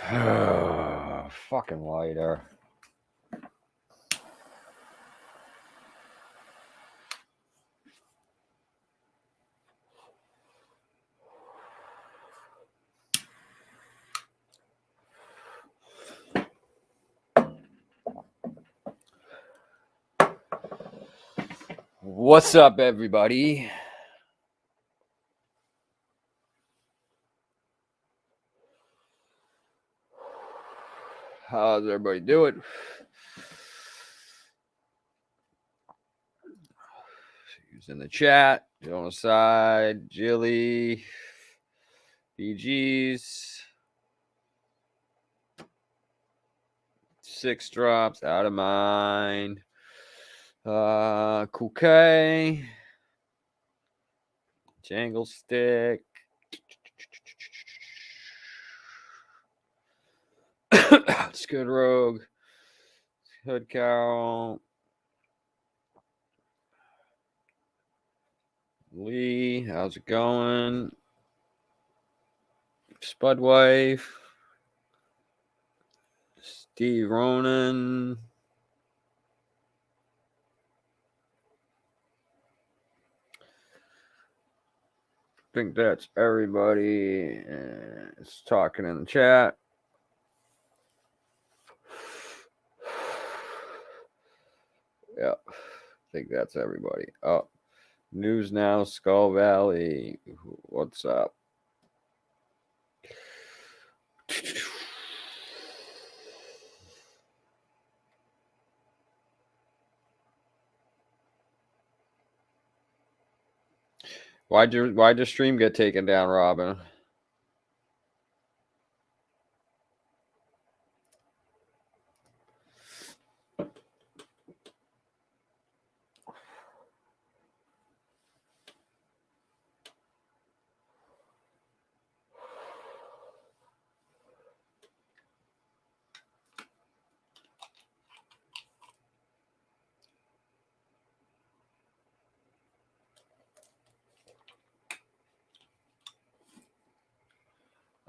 Fucking lighter. What's up, everybody? How's everybody doing? Who's in the chat? On the side, Jilly, BGs, 6 drops, out of mind. Cool K, Jangle Stick, Good Rogue, Hood Cow, Lee, how's it going? Spud Wife, Steve Ronan. I think that's everybody. It's talking in the chat. Yeah, I think that's everybody. Oh, News Now, Skull Valley. What's up? Why'd your stream get taken down, Robin?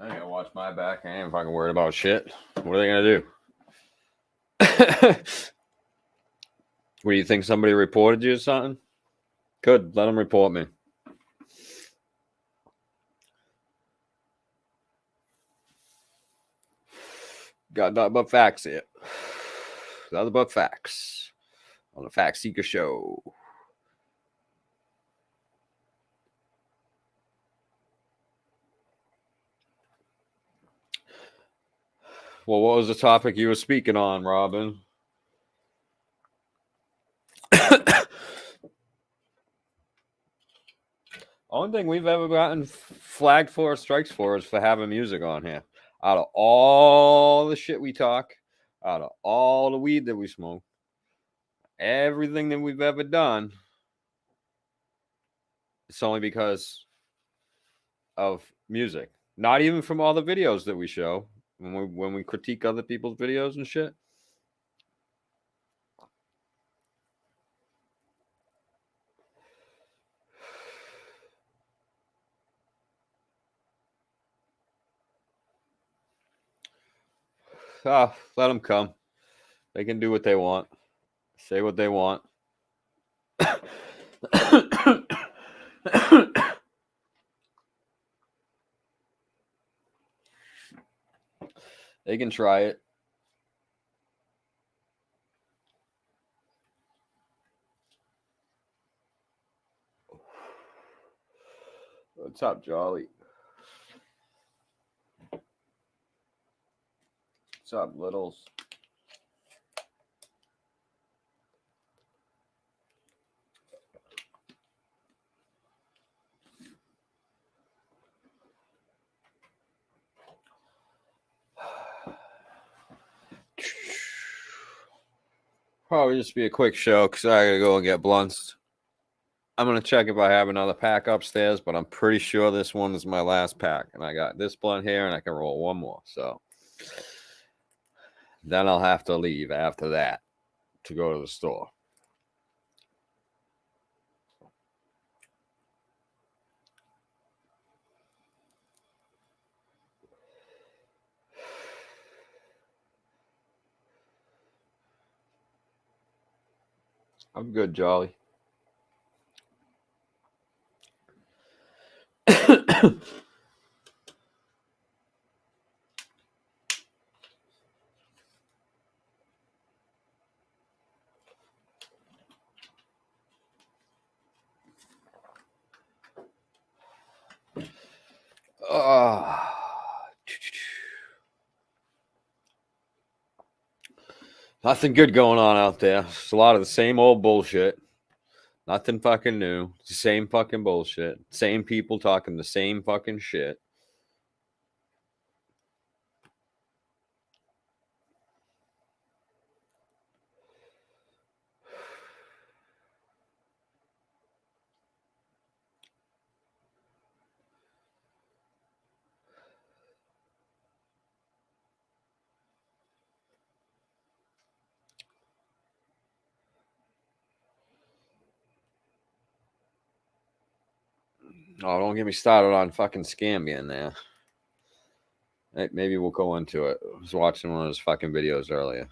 I ain't gonna watch my back. I ain't fucking worried about shit. What are they gonna do? What do you think? Somebody reported you or something? Good. Let them report me. Got nothing but facts here. Nothing but facts on the Fact Seeker Show. Well, what was the topic you were speaking on, Robin? Only thing we've ever gotten flagged for or strikes for is for having music on here. Out of all the shit we talk, out of all the weed that we smoke, everything that we've ever done, it's only because of music. Not even from all the videos that we show when we critique other people's videos and shit. Let them come. They can do what they want. Say what they want. They can try it. What's up, Jolly? What's up, Littles? Probably just be a quick show because I gotta go and get blunts. I'm gonna check if I have another pack upstairs, but I'm pretty sure this one is my last pack. And I got this blunt here, and I can roll one more. So then I'll have to leave after that to go to the store. I'm good, Jolly. Nothing good going on out there. It's a lot of the same old bullshit. Nothing fucking new. It's the same fucking bullshit. Same people talking the same fucking shit. Oh, don't get me started on fucking scam being there. Maybe we'll go into it. I was watching one of his fucking videos earlier.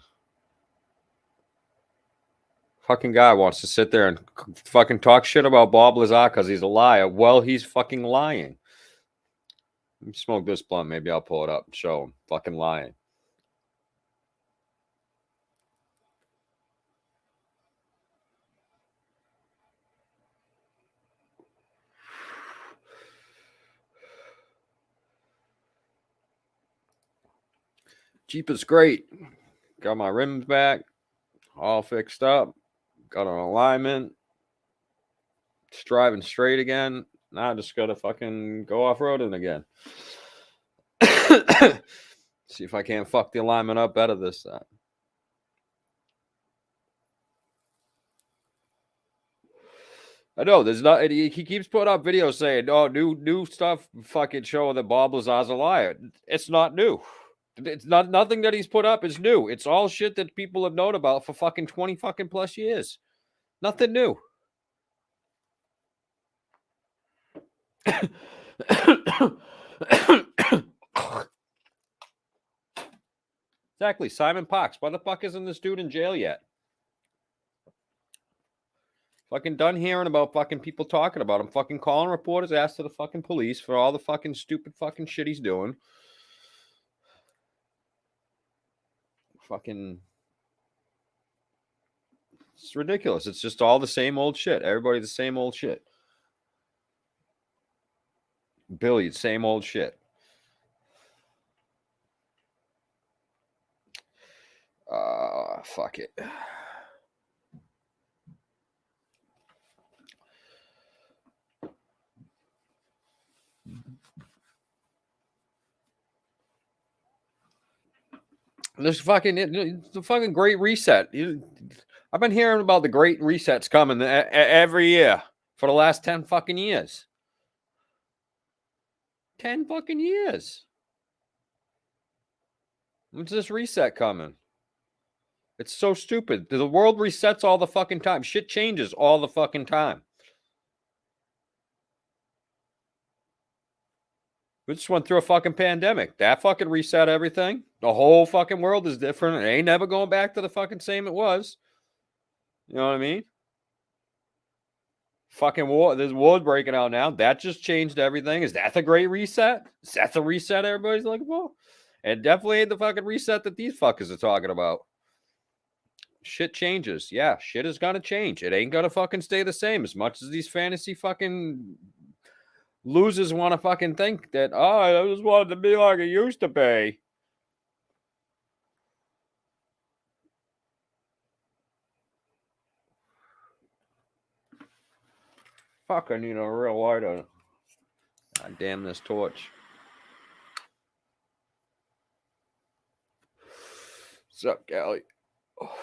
Fucking guy wants to sit there and fucking talk shit about Bob Lazar because he's a liar. Well, he's fucking lying. Let me smoke this blunt. Maybe I'll pull it up and show him. Fucking lying. Jeep is great. Got my rims back. All fixed up. Got an alignment. It's driving straight again. Now I just gotta fucking go off-roading again. See if I can't fuck the alignment up better this time. I know there's not. He keeps putting up videos saying, "Oh, new stuff, fucking showing that Bob Lazar's a liar." It's not new. It's not nothing that he's put up is new. It's all shit that people have known about for fucking 20 fucking plus years. Nothing new. Exactly. Simon Parks. Why the fuck isn't this dude in jail yet? Fucking done hearing about fucking people talking about him. Fucking calling reporters, asked to the fucking police for all the fucking stupid fucking shit he's doing. Fucking. It's ridiculous. It's just all the same old shit. Everybody the same old shit. Billy, same old shit. Fuck it. This fucking it's a fucking great reset. I've been hearing about the great resets coming every year for the last 10 fucking years. 10 fucking years. When's this reset coming? It's so stupid. The world resets all the fucking time. Shit changes all the fucking time. We just went through a fucking pandemic. That fucking reset everything. The whole fucking world is different. It ain't never going back to the fucking same it was. You know what I mean? Fucking war. There's war breaking out now. That just changed everything. Is that the great reset? Is that the reset everybody's looking for? It definitely ain't the fucking reset that these fuckers are talking about. Shit changes. Yeah, shit is gonna change. It ain't gonna fucking stay the same as much as these fantasy fucking losers want to fucking think that, oh, I just wanted to be like it used to be. Fuck, I need a real lighter. God damn this torch. What's up, Callie? Oh.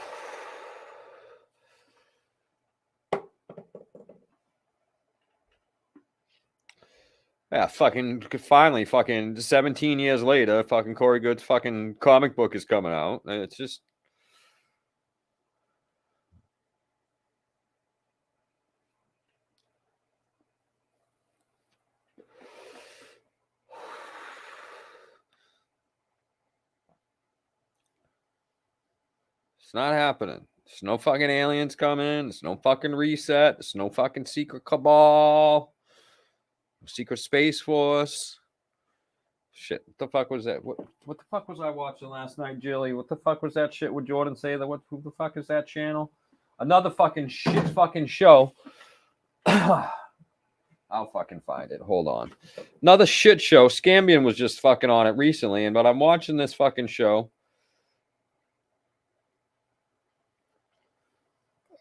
Yeah, fucking finally, fucking 17 years later, fucking Corey Good's fucking comic book is coming out. And it's just. It's not happening. There's no fucking aliens coming. There's no fucking reset. There's no fucking secret cabal. Secret Space Force. Shit, what the fuck was that? What the fuck was I watching last night, Jilly? What the fuck was that shit with Jordan say that? Who the fuck is that channel? Another fucking shit fucking show. I'll fucking find it. Hold on. Another shit show. Scambian was just fucking on it recently, but I'm watching this fucking show.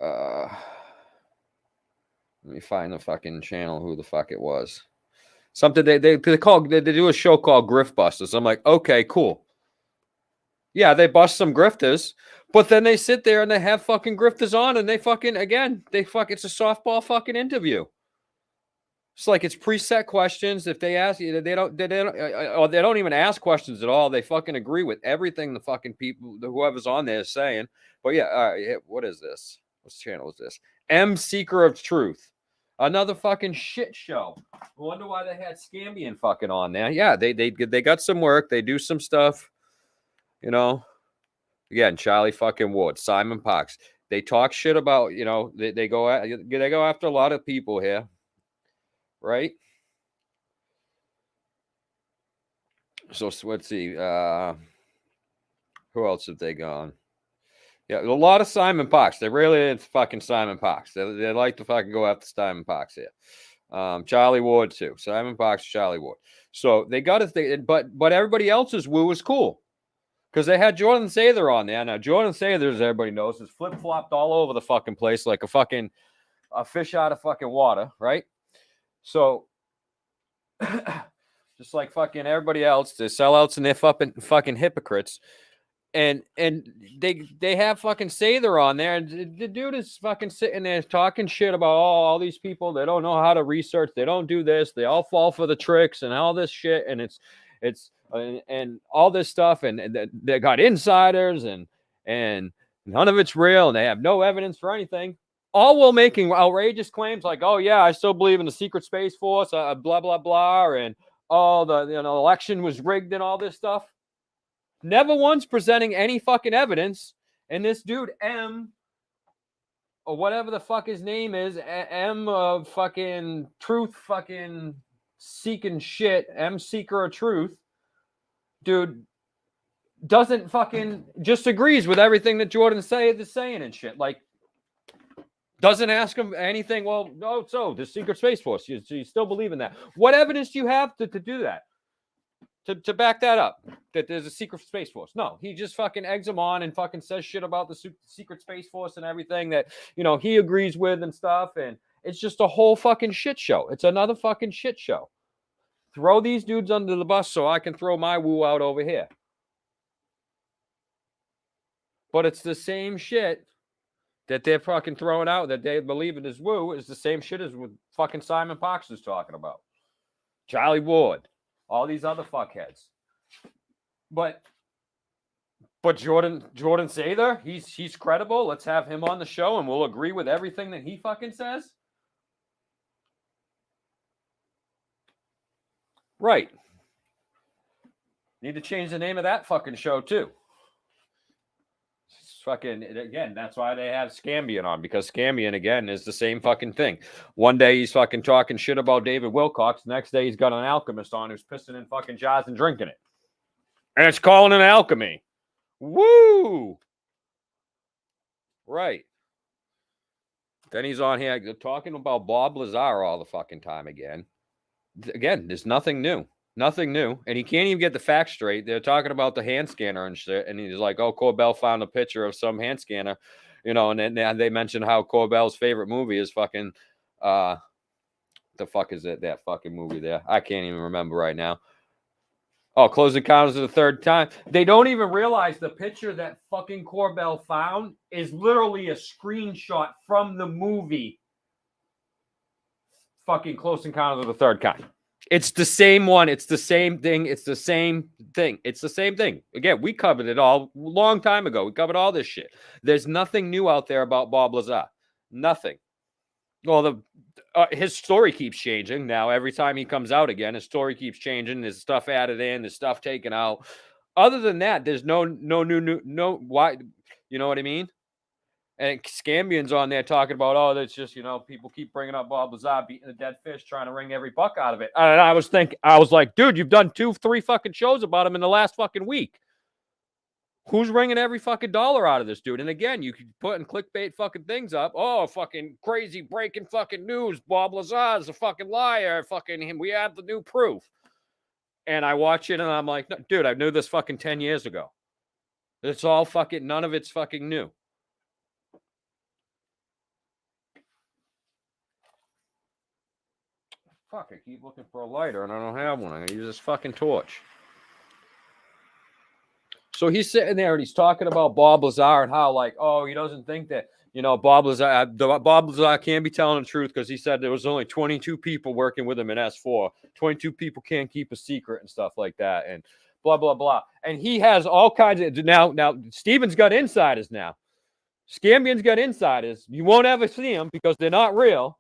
Let me find the fucking channel. Who the fuck it was? Something they do a show called Grift Busters. I'm like, okay, cool. Yeah, they bust some grifters, but then they sit there and they have fucking grifters on, and they fucking it's a softball fucking interview. It's like it's preset questions. If they ask you, they don't even ask questions at all. They fucking agree with everything the fucking people, whoever's on there is saying. But yeah, what is this? What channel is this? Seeker of Truth. Another fucking shit show. I wonder why they had Scambian fucking on there. Yeah, they got some work. They do some stuff. You know, again, Charlie fucking Ward, Simon Parks. They talk shit about, they go after a lot of people here, right? So let's see. Who else have they gone? Yeah, a lot of Simon Parks. They really it's fucking Simon Parks. They like to fucking go after Simon Parks here. Charlie Ward too. Simon Parks, Charlie Ward. So they got it, but everybody else's woo is cool. Because they had Jordan Sather on there. Now, Jordan Sather, as everybody knows, is flip-flopped all over the fucking place like a fish out of fucking water, right? So, just like fucking everybody else, they're sellouts and they're fucking hypocrites. And they have fucking Sather on there, and the dude is fucking sitting there talking shit about all these people. They don't know how to research. They don't do this. They all fall for the tricks and all this shit. And it's and all this stuff, and they got insiders, and none of it's real, and they have no evidence for anything. All while making outrageous claims like, "Oh yeah, I still believe in the secret space force," blah blah blah, and all the election was rigged and all this stuff. Never once presenting any fucking evidence. And this dude M, or whatever the fuck his name is, M fucking Truth fucking seeking shit, M Seeker of Truth. Dude doesn't fucking just agrees with everything that Jordan is saying and shit. Like, doesn't ask him anything. Well, no, so the Secret Space Force, you still believe in that? What evidence do you have to do that? To back that up, that there's a Secret Space Force? No, he just fucking eggs him on and fucking says shit about the Secret Space Force and everything that, he agrees with and stuff. And it's just a whole fucking shit show. It's another fucking shit show. Throw these dudes under the bus so I can throw my woo out over here. But it's the same shit that they're fucking throwing out that they believe it is woo is the same shit as with fucking Simon Parks is talking about. Charlie Ward. All these other fuckheads. But Jordan Sather, he's credible. Let's have him on the show and we'll agree with everything that he fucking says. Right. Need to change the name of that fucking show too. It's fucking, again, that's why they have Scambian on, because Scambian, again, is the same fucking thing. One day he's fucking talking shit about David Wilcox. The next day he's got an alchemist on who's pissing in fucking jars and drinking it. And it's calling it alchemy. Woo! Right. Then he's on here talking about Bob Lazar all the fucking time again. Again, there's nothing new. Nothing new. And he can't even get the facts straight. They're talking about the hand scanner and shit. And he's like, oh, Corbell found a picture of some hand scanner. And then they mentioned how Corbell's favorite movie is fucking, the fuck is it? That fucking movie there. I can't even remember right now. Oh, Close Encounters of the Third Kind. They don't even realize the picture that fucking Corbell found is literally a screenshot from the movie fucking Close Encounters of the Third Kind. It's the same one. It's the same thing. It's the same thing. It's the same thing. Again, we covered it all a long time ago. We covered all this shit. There's nothing new out there about Bob Lazar. Nothing. Well, his story keeps changing. Now, every time he comes out again, his story keeps changing. There's stuff added in. There's stuff taken out. Other than that, there's no new. Why? You know what I mean? And Scambian's on there talking about, oh, that's just, people keep bringing up Bob Lazar beating a dead fish, trying to wring every buck out of it. And I was like, dude, you've done 2-3 fucking shows about him in the last fucking week. Who's wringing every fucking dollar out of this dude? And again, you can put in clickbait fucking things up. Oh, fucking crazy breaking fucking news. Bob Lazar's a fucking liar. Fucking him. We have the new proof. And I watch it and I'm like, no, dude, I knew this fucking 10 years ago. It's all fucking, none of it's fucking new. Fuck, I keep looking for a lighter and I don't have one. I'm going to use this fucking torch. So he's sitting there and he's talking about Bob Lazar and how, like, oh, he doesn't think that, Bob Lazar can't be telling the truth because he said there was only 22 people working with him in S4. 22 people can't keep a secret and stuff like that. And blah, blah, blah. And he has all kinds of, now, Steven's got insiders now. Scambian's got insiders. You won't ever see them because they're not real.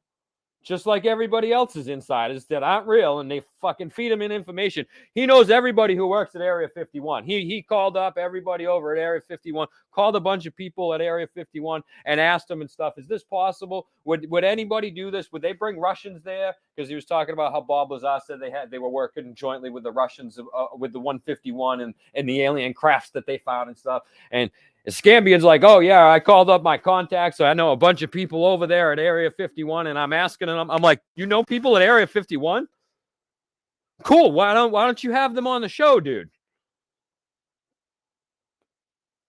Just like everybody else's insiders that aren't real, and they fucking feed him in information. He knows everybody who works at Area 51. He called up everybody over at Area 51, called a bunch of people at Area 51, and asked them and stuff, is this possible? Would anybody do this? Would they bring Russians there? Because he was talking about how Bob Lazar said they were working jointly with the Russians, with the 151 and the alien crafts that they found and stuff. And Scambian's like, oh, yeah, I called up my contacts. So I know a bunch of people over there at Area 51, and I'm asking them. I'm like, you know people at Area 51? Cool. Why don't you have them on the show, dude?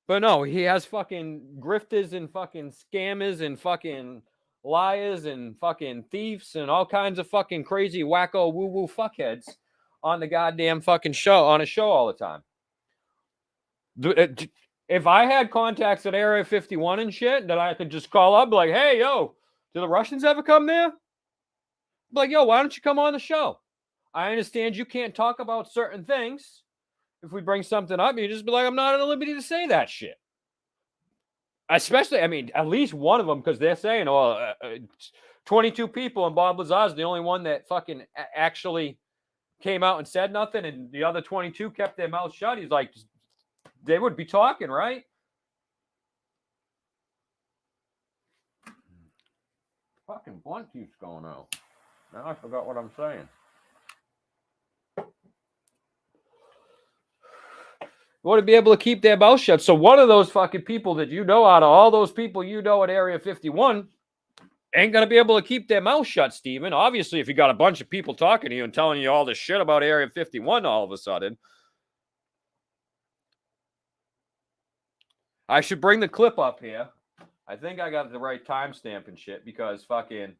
But no, he has fucking grifters and fucking scammers and fucking liars and fucking thieves and all kinds of fucking crazy wacko woo-woo fuckheads on the goddamn fucking show, on a show all the time. If I had contacts at Area 51 and shit that I could just call up, like, hey, yo, do the Russians ever come there? Like, yo, why don't you come on the show? I understand you can't talk about certain things. If we bring something up, you just be like, I'm not at liberty to say that shit. Especially, I mean, at least one of them, because they're saying, 22 people and Bob Lazar's the only one that fucking actually came out and said nothing, and the other 22 kept their mouth shut. He's like, they would be talking, right? Fucking blunt keeps going out. Now I forgot what I'm saying. You want to be able to keep their mouth shut. So one of those fucking people that out of all those people at Area 51 ain't going to be able to keep their mouth shut, Steven. Obviously, if you got a bunch of people talking to you and telling you all this shit about Area 51 all of a sudden. I should bring the clip up here. I think I got the right timestamp and shit because fucking,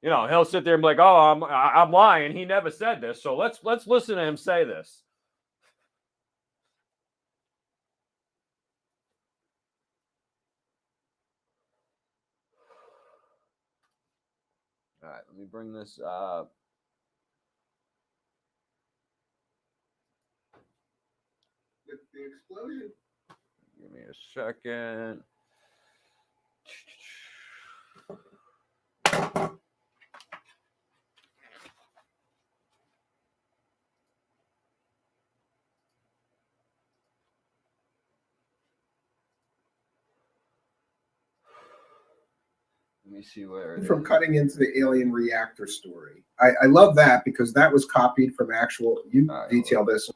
he'll sit there and be like, oh, I'm lying. He never said this. So let's listen to him say this. All right, let me bring this up. The explosion. Give me a second. Let me see where from cutting into the alien reactor story. I love that because that was copied from actual. You detail this.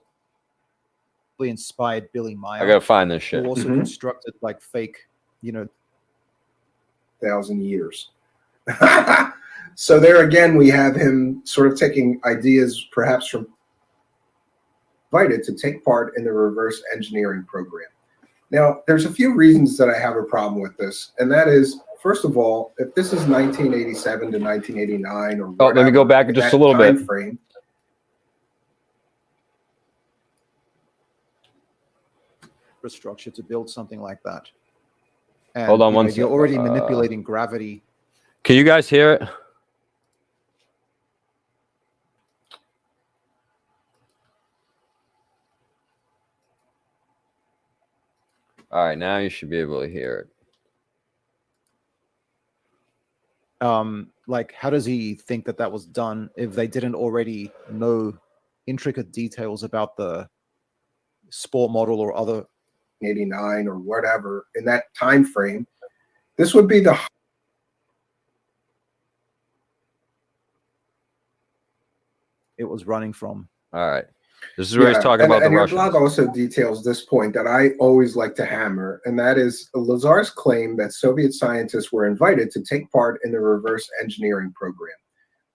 Inspired Billy Meyer. I gotta find this shit. Who also constructed like fake, 1,000 years. So there again, we have him sort of taking ideas, perhaps from invited to take part in the reverse engineering program. Now, there's a few reasons that I have a problem with this, and that is, first of all, if this is 1987 to 1989 or whatever, let me go back just a little bit. Frame, infrastructure to build something like that. And, hold on one second. You're already manipulating gravity. Can you guys hear it? All right, now you should be able to hear it. Like, how does he think that was done if they didn't already know intricate details about the sport model or other 89 or whatever in that time frame? This would be the It was running from. All right. This is where he's talking about the and your Russians. blog also details this point that I always like to hammer, and that is Lazar's claim that Soviet scientists were invited to take part in the reverse engineering program.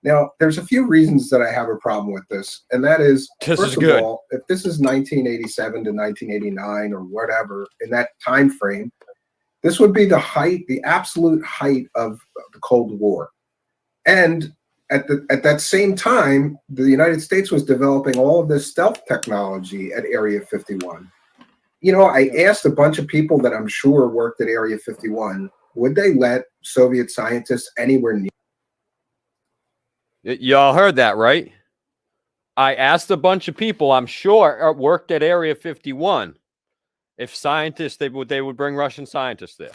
Now, there's a few reasons that I have a problem with this, and that is, first of all, if this is 1987 to 1989 or whatever, in that time frame, this would be the absolute height of the Cold War. And at that same time, the United States was developing all of this stealth technology at Area 51. You know, I asked a bunch of people that I'm sure worked at Area 51, would they let Soviet scientists anywhere near? Y'all heard that, right? I asked a bunch of people I'm sure worked at Area 51 if scientists, they would bring Russian scientists there.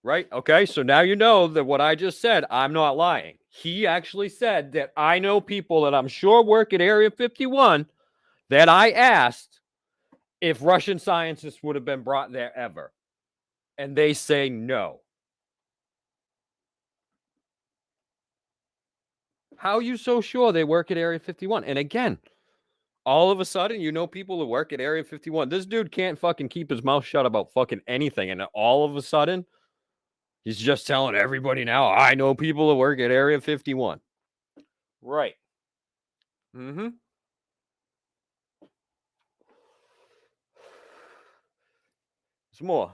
Right? Okay, so now you know that what I just said, I'm not lying. He actually said that I know people that I'm sure work at Area 51 that I asked if Russian scientists would have been brought there ever. And they say no. How are you so sure they work at Area 51? And again, all of a sudden, you know people who work at Area 51. This dude can't fucking keep his mouth shut about fucking anything. And all of a sudden, he's just telling everybody now, I know people who work at Area 51. Right. Mm-hmm. Some more.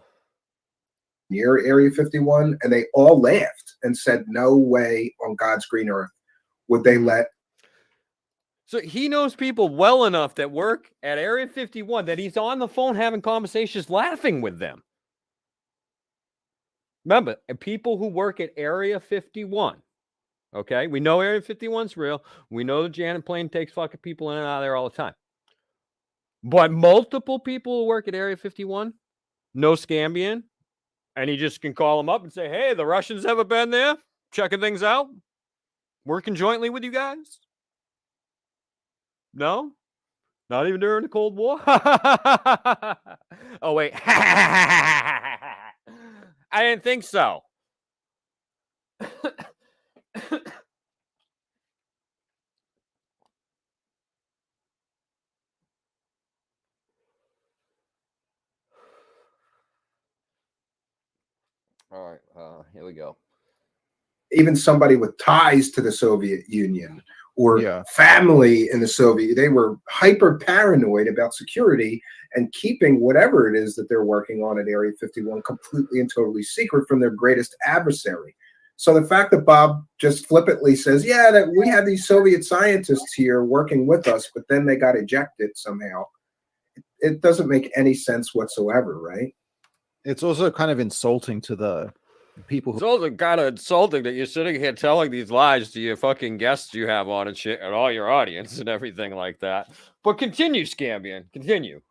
Near Area 51, and they all laughed and said, no way on God's green earth would they let. So he knows people well enough that work at Area 51 that he's on the phone having conversations laughing with them. Remember, people who work at Area 51, okay? We know Area 51's real. We know the Janet plane takes fucking people in and out of there all the time. But multiple people who work at Area 51 know Scambian, and he just can call them up and say, hey, the Russians ever been there? Checking things out? Working jointly with you guys? No? Not even during the Cold War? Oh, wait. I didn't think so. All right, here we go. Even somebody with ties to the Soviet Union or family in the Soviet, they were hyper paranoid about security and keeping whatever it is that they're working on at Area 51 completely and totally secret from their greatest adversary. So the fact that Bob just flippantly says, yeah, that we have these Soviet scientists here working with us, but then they got ejected somehow, it doesn't make any sense whatsoever, right? It's also kind of insulting to the people. It's also kind of insulting that you're sitting here telling these lies to your fucking guests you have on and shit, and all your audience and everything like that. But continue, Scambian. Continue.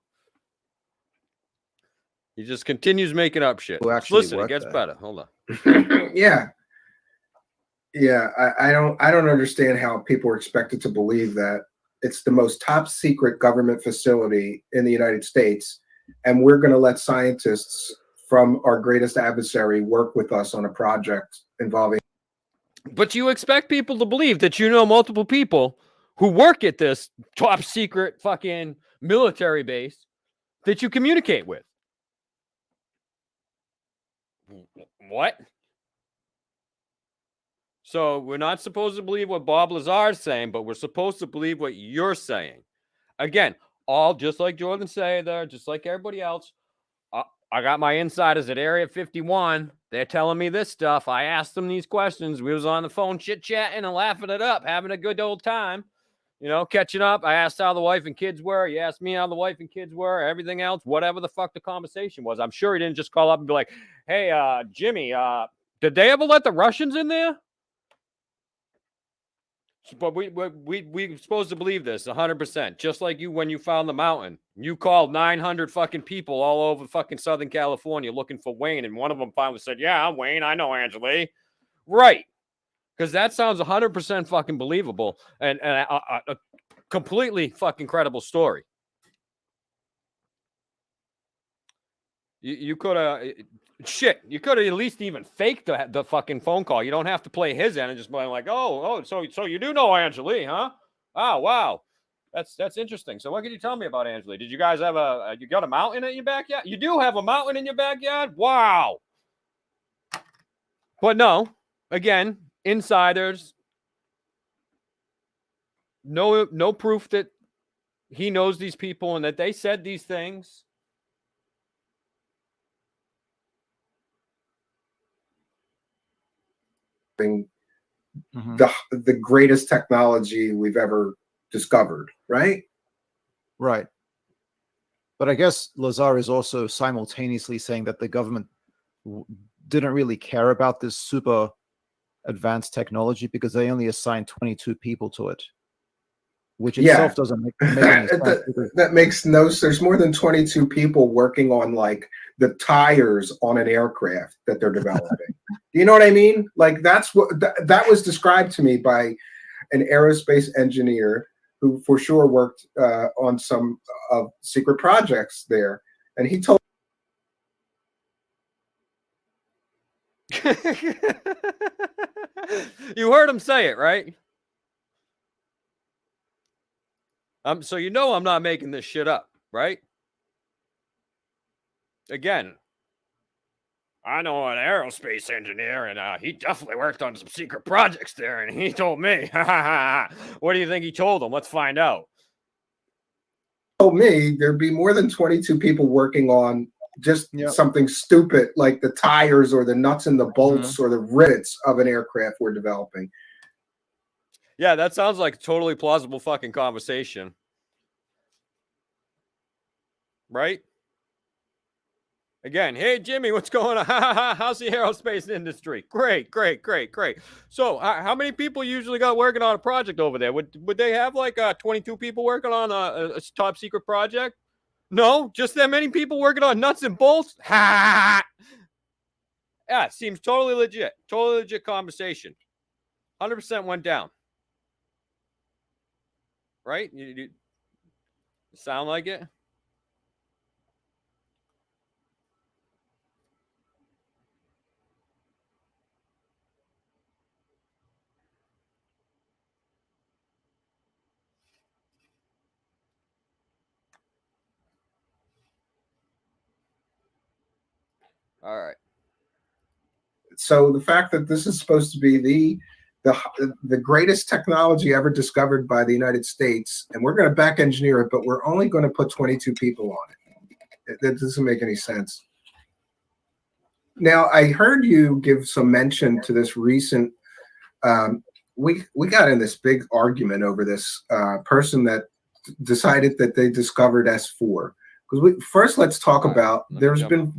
He just continues making up shit. Listen, it gets better. Hold on. Yeah. I don't understand how people are expected to believe that it's the most top secret government facility in the United States, and we're going to let scientists from our greatest adversary work with us on a project involving. But you expect people to believe that you know multiple people who work at this top secret fucking military base that you communicate with. What? So we're not supposed to believe what Bob Lazar is saying, but we're supposed to believe what you're saying. Again, all just like Jordan say there, just like everybody else. I got my insiders at Area 51. They're telling me this stuff. I asked them these questions. We was on the phone chit-chatting and laughing it up, having a good old time, you know, catching up. I asked how the wife and kids were. He asked me how the wife and kids were, everything else, whatever the fuck the conversation was. I'm sure he didn't just call up and be like, hey, Jimmy, did they ever let the Russians in there? But we're supposed to believe this 100%. Just like you, when you found the mountain, you called 900 fucking people all over fucking Southern California looking for Wayne, and one of them finally said, "Yeah, I'm Wayne. I know Angeli." Right? Because that sounds 100% fucking believable and a completely fucking credible story. You could have shit. You could have at least even faked the fucking phone call. You don't have to play his end and just be like, so you do know Angelique, huh? Oh, wow. That's interesting. So what can you tell me about Angelique? Did you guys have you got a mountain in your backyard? You do have a mountain in your backyard? Wow. But no, again, insiders. No proof that he knows these people and that they said these things. The greatest technology we've ever discovered, right? Right. But I guess Lazar is also simultaneously saying that the government didn't really care about this super advanced technology because they only assigned 22 people to it, which itself doesn't make any sense. That makes no sense. There's more than 22 people working on like the tires on an aircraft that they're developing. You know what I mean? Like that's what that was described to me by an aerospace engineer who for sure worked on some secret projects there. And he told you heard him say it, right? So you know I'm not making this shit up, right? Again, I know an aerospace engineer, and he definitely worked on some secret projects there, and he told me. What do you think he told him? Let's find out. Told me there'd be more than 22 people working on just something stupid like the tires or the nuts and the bolts or the rivets of an aircraft we're developing. Yeah, that sounds like a totally plausible fucking conversation. Right? Again, hey, Jimmy, what's going on? How's the aerospace industry? Great. So how many people usually got working on a project over there? Would they have like 22 people working on a top secret project? No, just that many people working on nuts and bolts? Yeah, it seems totally legit. Totally legit conversation. 100% went down. Right? You sound like it? All right. So the fact that this is supposed to be the greatest technology ever discovered by the United States, and we're going to back engineer it, but we're only going to put 22 people on it. That doesn't make any sense. Now, I heard you give some mention to this recent. We got in this big argument over this person that decided that they discovered S4. Because let's talk about there's been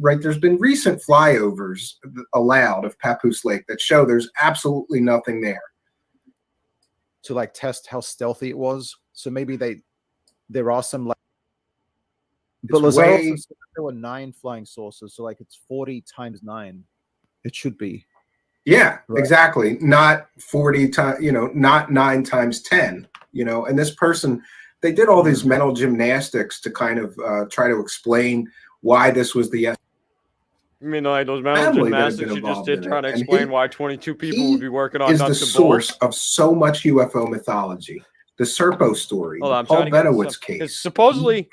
recent flyovers allowed of Papoose Lake that show there's absolutely nothing there. To like test how stealthy it was. So maybe there are some like. But also said there were 9 flying saucers, so like it's 40 times 9. It should be. Yeah, right. Exactly. Not 40 times, not 9 times 10, and this person, they did all these mental gymnastics to kind of try to explain why this was the. You mean like those mental gymnastics you just did trying to explain why 22 people would be working on nuts and bolts? Is the source of so much UFO mythology. The Serpo story, the Paul Benowitz case. Supposedly,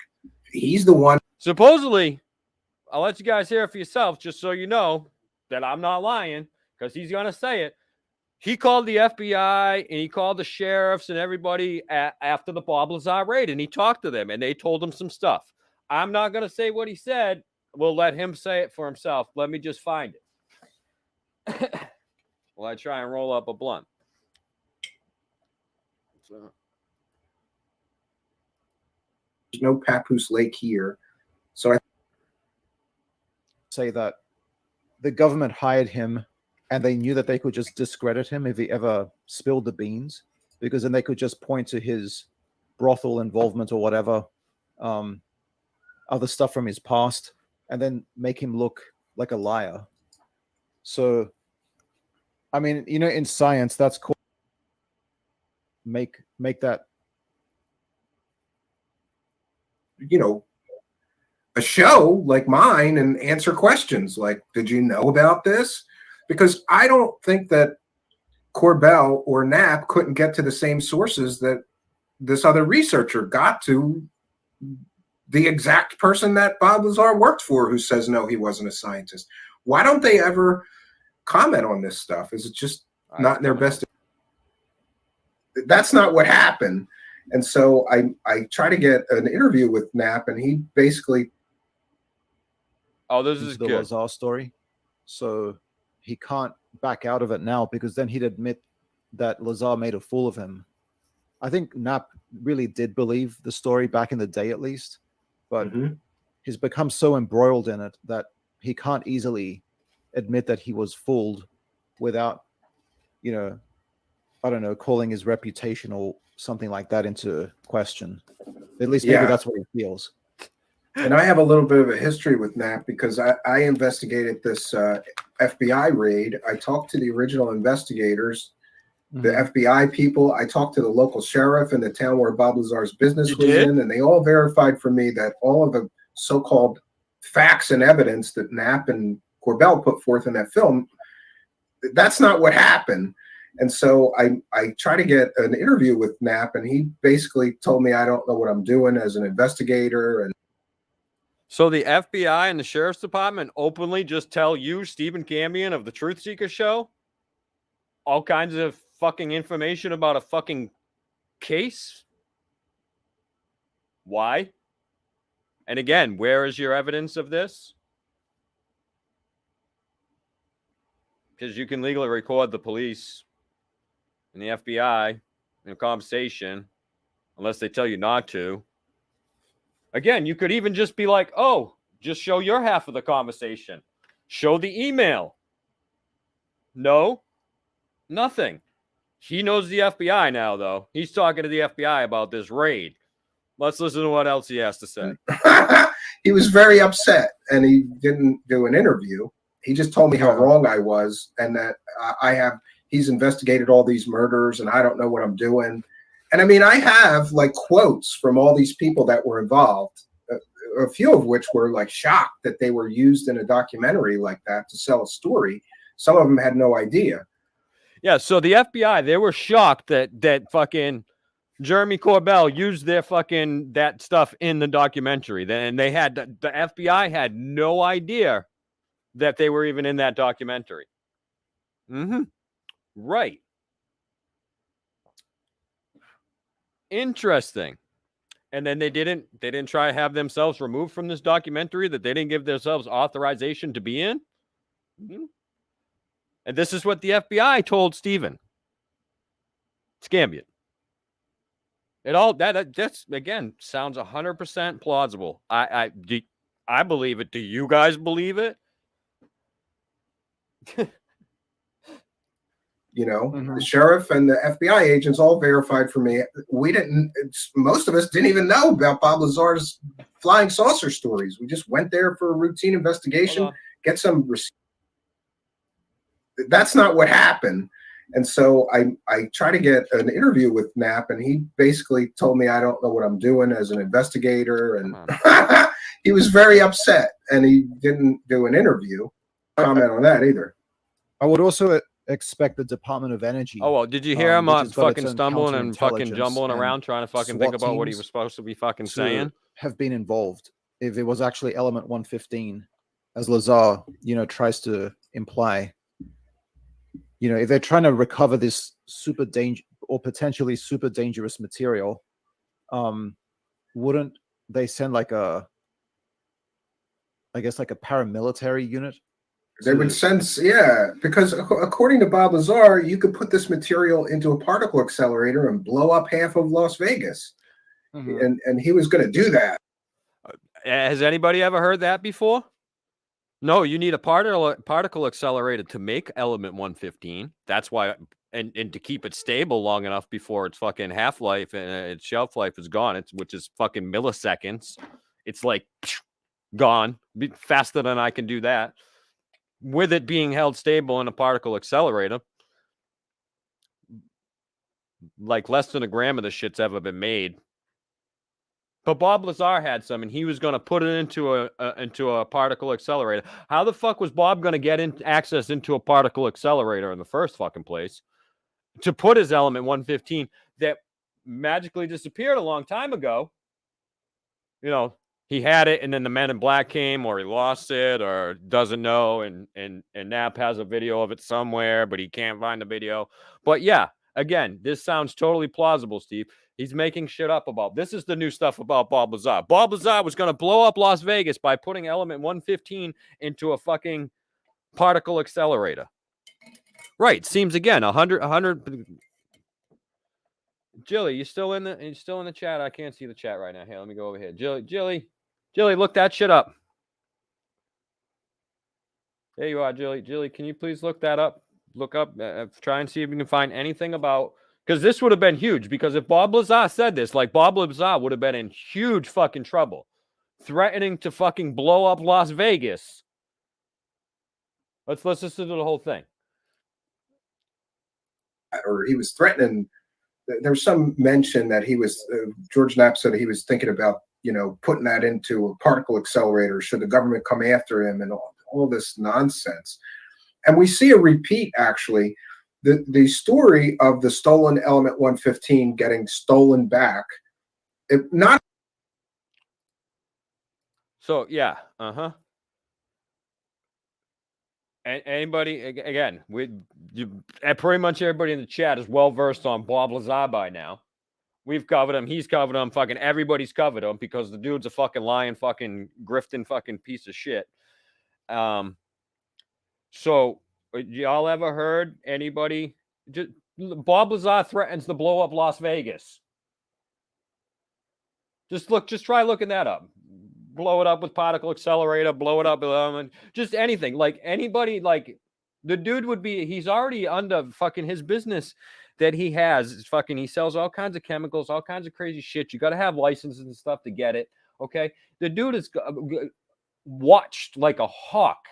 he's the one. Supposedly, I'll let you guys hear it for yourself, just so you know that I'm not lying, because he's going to say it. He called the FBI and he called the sheriffs and everybody after the Bob Lazar raid, and he talked to them and they told him some stuff. I'm not going to say what he said. We'll let him say it for himself. Let me just find it. While I try and roll up a blunt. There's no Papoose Lake here. So I say that the government hired him and they knew that they could just discredit him if he ever spilled the beans, because then they could just point to his brothel involvement or whatever, other stuff from his past, and then make him look like a liar. So, I mean, in science, that's called make that. a show like mine and answer questions like, did you know about this? Because I don't think that Corbell or Knapp couldn't get to the same sources that this other researcher got to, the exact person that Bob Lazar worked for, who says no, he wasn't a scientist. Why don't they ever comment on this stuff? Is it just not in their best? That's not what happened. And so I try to get an interview with Knapp, and he basically. Oh, this is the good. Lazar story. So he can't back out of it now, because then he'd admit that Lazar made a fool of him. I think Knapp really did believe the story back in the day, at least, but he's become so embroiled in it that he can't easily admit that he was fooled without, you know, I don't know, calling his reputation or something like that into question. At least maybe that's what he feels. And I have a little bit of a history with Knapp because I investigated this FBI raid. I talked to the original investigators, the FBI people. I talked to the local sheriff in the town where Bob Lazar's business was in, and they all verified for me that all of the so-called facts and evidence that Knapp and Corbell put forth in that film, that's not what happened. And so I try to get an interview with Knapp, and he basically told me I don't know what I'm doing as an investigator. And so the FBI and the Sheriff's Department openly just tell you, Stephen Cambion of the Truth Seeker Show, all kinds of fucking information about a fucking case? Why? And again, where is your evidence of this? Because you can legally record the police and the FBI in a conversation unless they tell you not to. Again, you could even just be like, oh, just show your half of the conversation. Show the email. No, nothing. He knows the FBI now, though. He's talking to the FBI about this raid. Let's listen to what else he has to say. He was very upset, and he didn't do an interview. He just told me how wrong I was, and that he's investigated all these murders, and I don't know what I'm doing. And I mean, I have like quotes from all these people that were involved, a few of which were like shocked that they were used in a documentary like that to sell a story. Some of them had no idea. Yeah, so the FBI, they were shocked that fucking Jeremy Corbell used their fucking that stuff in the documentary. And they had the FBI had no idea that they were even in that documentary. Right. Interesting. And then they didn't try to have themselves removed from this documentary, that they didn't give themselves authorization to be in. And this is what the FBI told Stephen Cambion. It all that's again sounds 100% plausible. I believe it. Do you guys believe it? You know, the sheriff and the FBI agents all verified for me. Most of us didn't even know about Bob Lazar's flying saucer stories. We just went there for a routine investigation, get some. That's not what happened. And so I try to get an interview with Knapp, and he basically told me I don't know what I'm doing as an investigator. And he was very upset, and he didn't do an interview. Comment on that either. I would also expect the Department of Energy. Oh, well, did you hear him fucking stumbling and fucking jumbling around trying to fucking think about what he was supposed to be fucking saying? Have been involved if it was actually element 115, as Lazar, tries to imply. If they're trying to recover this super potentially super dangerous material, wouldn't they send like a paramilitary unit? They would sense, because according to Bob Lazar, you could put this material into a particle accelerator and blow up half of Las Vegas. And he was going to do that. Has anybody ever heard that before? No, you need a particle accelerator to make element 115. That's why, and to keep it stable long enough before its fucking half-life and its shelf life is gone, which is fucking milliseconds. It's like gone faster than I can do that. With it being held stable in a particle accelerator, like less than a gram of the shit's ever been made But Bob Lazar had some, and he was going to put it into a particle accelerator. How the fuck was Bob going to get access into a particle accelerator in the first fucking place to put his element 115 that magically disappeared a long time ago? You know, he had it, and then the Men in Black came, or he lost it, or doesn't know, and Knapp has a video of it somewhere, but he can't find the video. But yeah, again, this sounds totally plausible, Steve. He's making shit up about. This is the new stuff about Bob Lazar. Bob Lazar was going to blow up Las Vegas by putting element 115 into a fucking particle accelerator. Right. Seems again 100. Jilly, you still in the chat? I can't see the chat right now. Here, let me go over here. Jilly, look that shit up. There you are, Jilly. Jilly, can you please look that up? Look up, try and see if you can find anything about, because this would have been huge. Because if Bob Lazar said this, like, Bob Lazar would have been in huge fucking trouble, threatening to fucking blow up Las Vegas. Let's listen to the whole thing. Or he was threatening. There was some mention that he was, George Knapp said he was thinking about, putting that into a particle accelerator should the government come after him, and all this nonsense. And we see a repeat, actually. The story of the stolen element 115 getting stolen back. So, yeah. And anybody, again, pretty much everybody in the chat is well versed on Bob Lazar by now. We've covered him. He's covered him. Fucking everybody's covered him because the dude's a fucking lying, fucking grifting, fucking piece of shit. So, y'all ever heard anybody? Bob Lazar threatens to blow up Las Vegas. Just try looking that up. Blow it up with particle accelerator, blow it up, just anything. Like, anybody, like, the dude would be, he's already under fucking his business that he has. Fucking, he sells all kinds of chemicals, all kinds of crazy shit. You got to have licenses and stuff to get it. Okay. The dude is watched like a hawk,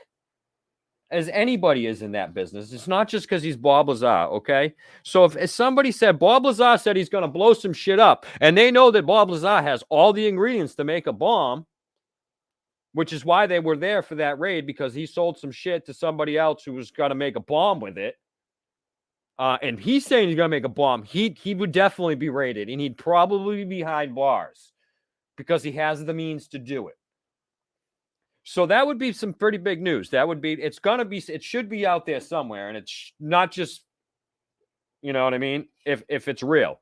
as anybody is in that business. It's not just because he's Bob Lazar, okay? So if somebody said, Bob Lazar said he's going to blow some shit up, and they know that Bob Lazar has all the ingredients to make a bomb, which is why they were there for that raid, because he sold some shit to somebody else who was going to make a bomb with it. And he's saying he's going to make a bomb. He would definitely be raided, and he'd probably be behind bars because he has the means to do it. So that would be some pretty big news. It should be out there somewhere, and it's not just, you know what I mean? If it's real.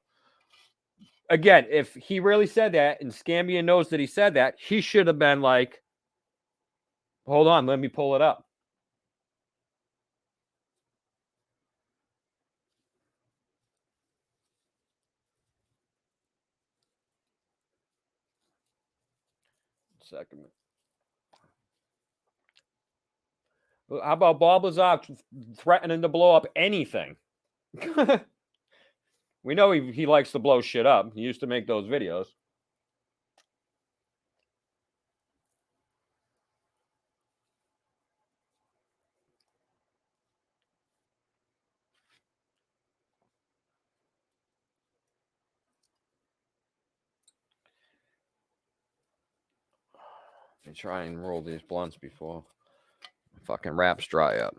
Again, if he really said that, and Scambian knows that he said that, he should have been like, hold on, let me pull it up. Second. How about Bob Lazar threatening to blow up anything? We know he likes to blow shit up. He used to make those videos. Let me try and roll these blunts before fucking wraps dry up.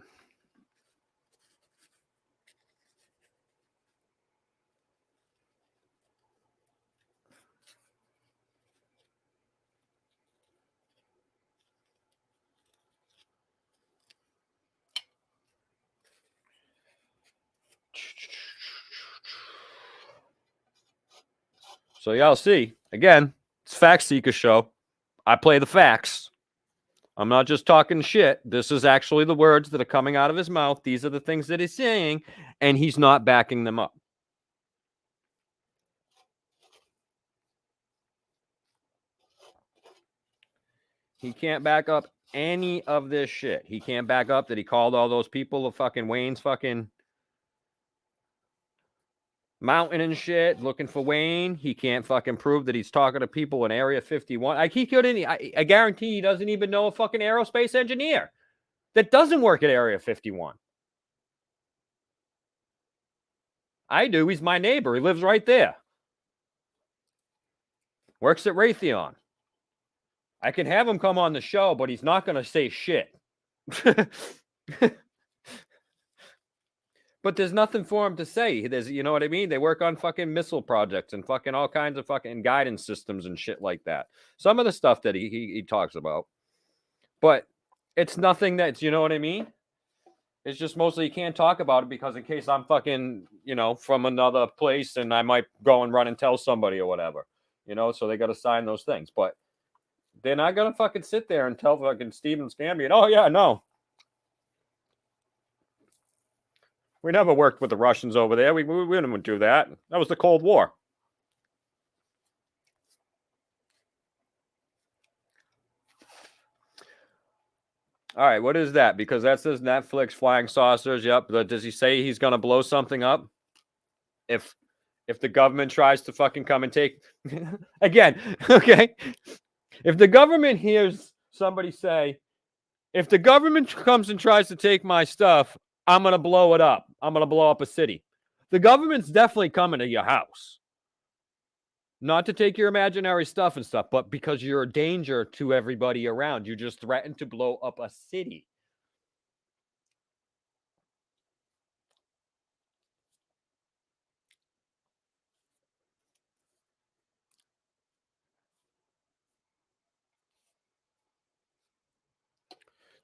So y'all see, again, it's Fact Seeker show. I play the facts. I'm not just talking shit. This is actually the words that are coming out of his mouth. These are the things that he's saying, and he's not backing them up. He can't back up any of this shit. He can't back up that he called all those people of fucking Wayne's fucking mountain and shit looking for Wayne. He can't fucking prove that he's talking to people in Area 51. Like, he couldn't. I guarantee he doesn't even know a fucking aerospace engineer that doesn't work at Area 51. I do. He's my neighbor. He lives right there. Works at Raytheon. I can have him come on the show, but he's not going to say shit. But there's nothing for him to say. There's, you know what I mean? They work on fucking missile projects and fucking all kinds of fucking guidance systems and shit like that. Some of the stuff that he talks about. But it's nothing that's, you know what I mean? It's just mostly you can't talk about it because in case I'm fucking, you know, from another place and I might go and run and tell somebody or whatever. You know, so they got to sign those things. But they're not going to fucking sit there and tell fucking Steven Scambian, oh, yeah, no. We never worked with the Russians over there. We didn't do that. That was the Cold War. All right, what is that? Because that says Netflix flying saucers. Yep. Does he say he's going to blow something up? If the government tries to fucking come and take... Again, okay. If the government hears somebody say, if the government comes and tries to take my stuff, I'm going to blow it up. I'm going to blow up a city. The government's definitely coming to your house. Not to take your imaginary stuff and stuff, but because you're a danger to everybody around. You just threatened to blow up a city.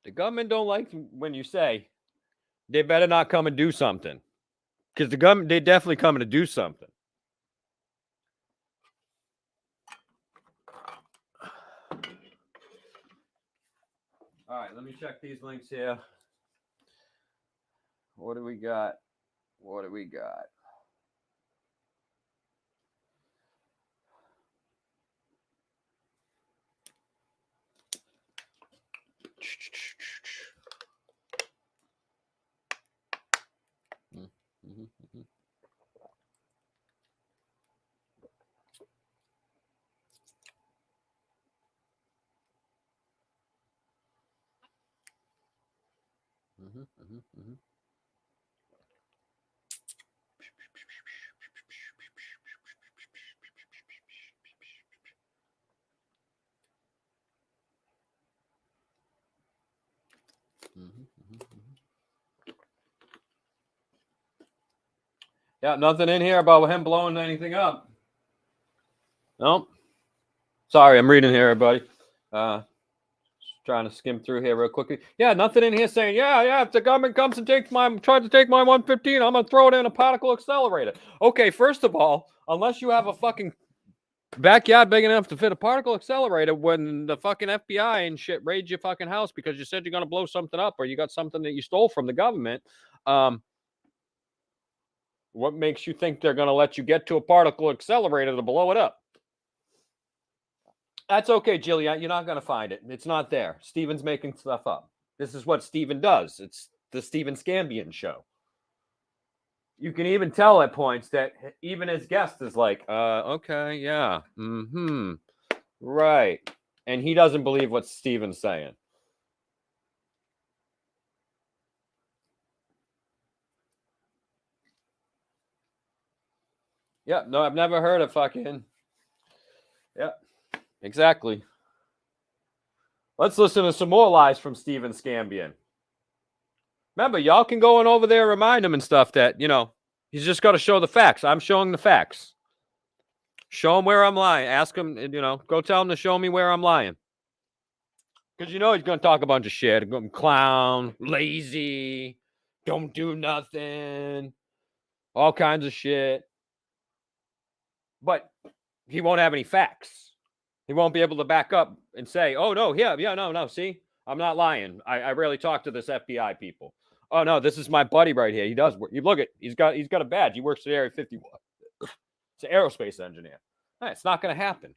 The government don't like when you say they better not come and do something. Because the government, they definitely coming to do something. All right, let me check these links here. What do we got? What do we got? Yeah, nothing in here about him blowing anything up. Nope. Sorry, I'm reading here, everybody. Trying to skim through here real quickly. Yeah, nothing in here saying, yeah, if the government comes and tries to take my 115, I'm going to throw it in a particle accelerator. Okay, first of all, unless you have a fucking backyard big enough to fit a particle accelerator, when the fucking FBI and shit raid your fucking house because you said you're going to blow something up or you got something that you stole from the government, what makes you think they're going to let you get to a particle accelerator to blow it up? That's okay, Jillian. You're not going to find it. It's not there. Steven's making stuff up. This is what Steven does. It's the Steven Scambian show. You can even tell at points that even his guest is like, okay, yeah, right. And he doesn't believe what Steven's saying. Yeah, no, I've never heard of fucking... Yeah, exactly. Let's listen to some more lies from Steven Scambian. Remember, y'all can go on over there and remind him and stuff that, you know, he's just got to show the facts. I'm showing the facts. Show him where I'm lying. Ask him, you know, go tell him to show me where I'm lying. Because you know he's going to talk a bunch of shit. Clown, lazy, don't do nothing, all kinds of shit. But he won't have any facts. He won't be able to back up and say, oh, no, no, see, I'm not lying. I rarely talk to this FBI people. Oh, no, this is my buddy right here. He does work. You look at, he's got a badge. He works at Area 51. It's an aerospace engineer. It's not going to happen.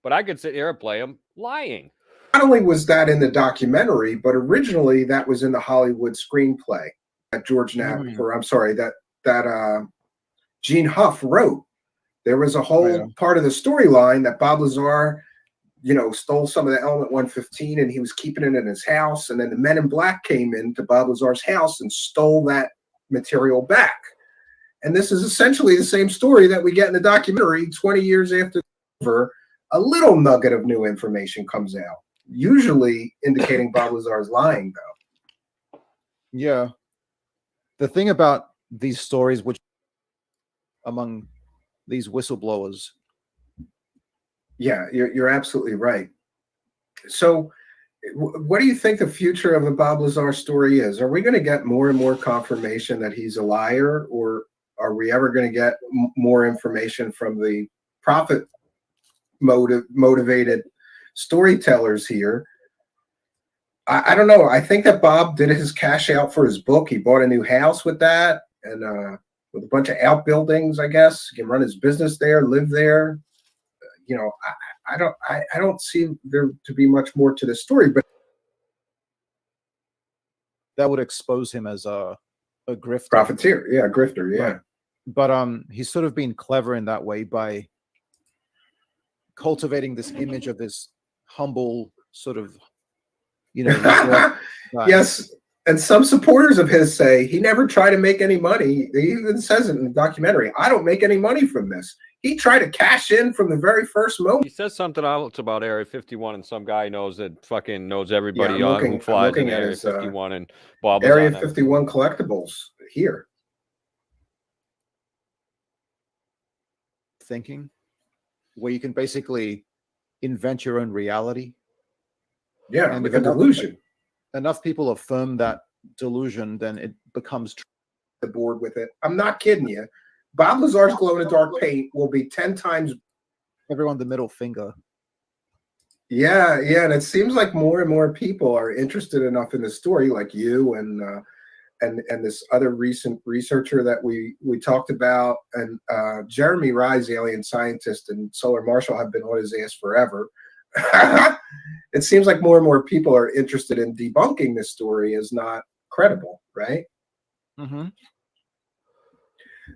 But I could sit here and play him lying. Not only was that in the documentary, but originally that was in the Hollywood screenplay that George Knapp, or I'm sorry, that Gene Huff wrote. There was a whole part of the storyline that Bob Lazar stole some of the Element 115 and he was keeping it in his house. And then the Men in Black came into Bob Lazar's house and stole that material back. And this is essentially the same story that we get in the documentary 20 years after over. A little nugget of new information comes out, usually indicating Bob Lazar is lying, though. Yeah. The thing about these stories, which among these whistleblowers. Yeah, you're absolutely right. So what do you think the future of the Bob Lazar story is? Are we going to get more and more confirmation that he's a liar, or are we ever going to get more information from the profit motivated storytellers here? I don't know. I think that Bob did his cash out for his book. He bought a new house with that, and with a bunch of outbuildings, I guess. He can run his business there, live there. I don't see there to be much more to this story, but that would expose him as a grifter. Profiteer, yeah, grifter, yeah. Right. But he's sort of been clever in that way by cultivating this image of this humble sort of, Yes, and some supporters of his say he never tried to make any money. He even says it in the documentary. I don't make any money from this. He tried to cash in from the very first moment. He says something else about Area 51, and some guy knows everybody who flies in Area 51, and Bob was Area on 51 collectibles here. Thinking, where you can basically invent your own reality. Yeah, and with a delusion. Enough people affirm that delusion, then it becomes true. The board with it. I'm not kidding you. Bob Lazar's glow-in-the-dark paint will be 10 times. Everyone the middle finger. Yeah, and it seems like more and more people are interested enough in the story, like you and this other recent researcher that we talked about, and Jeremy Rise, alien scientist, and Solar Marshall have been on his ass forever. It seems like more and more people are interested in debunking this story as not credible, right? Mm-hmm.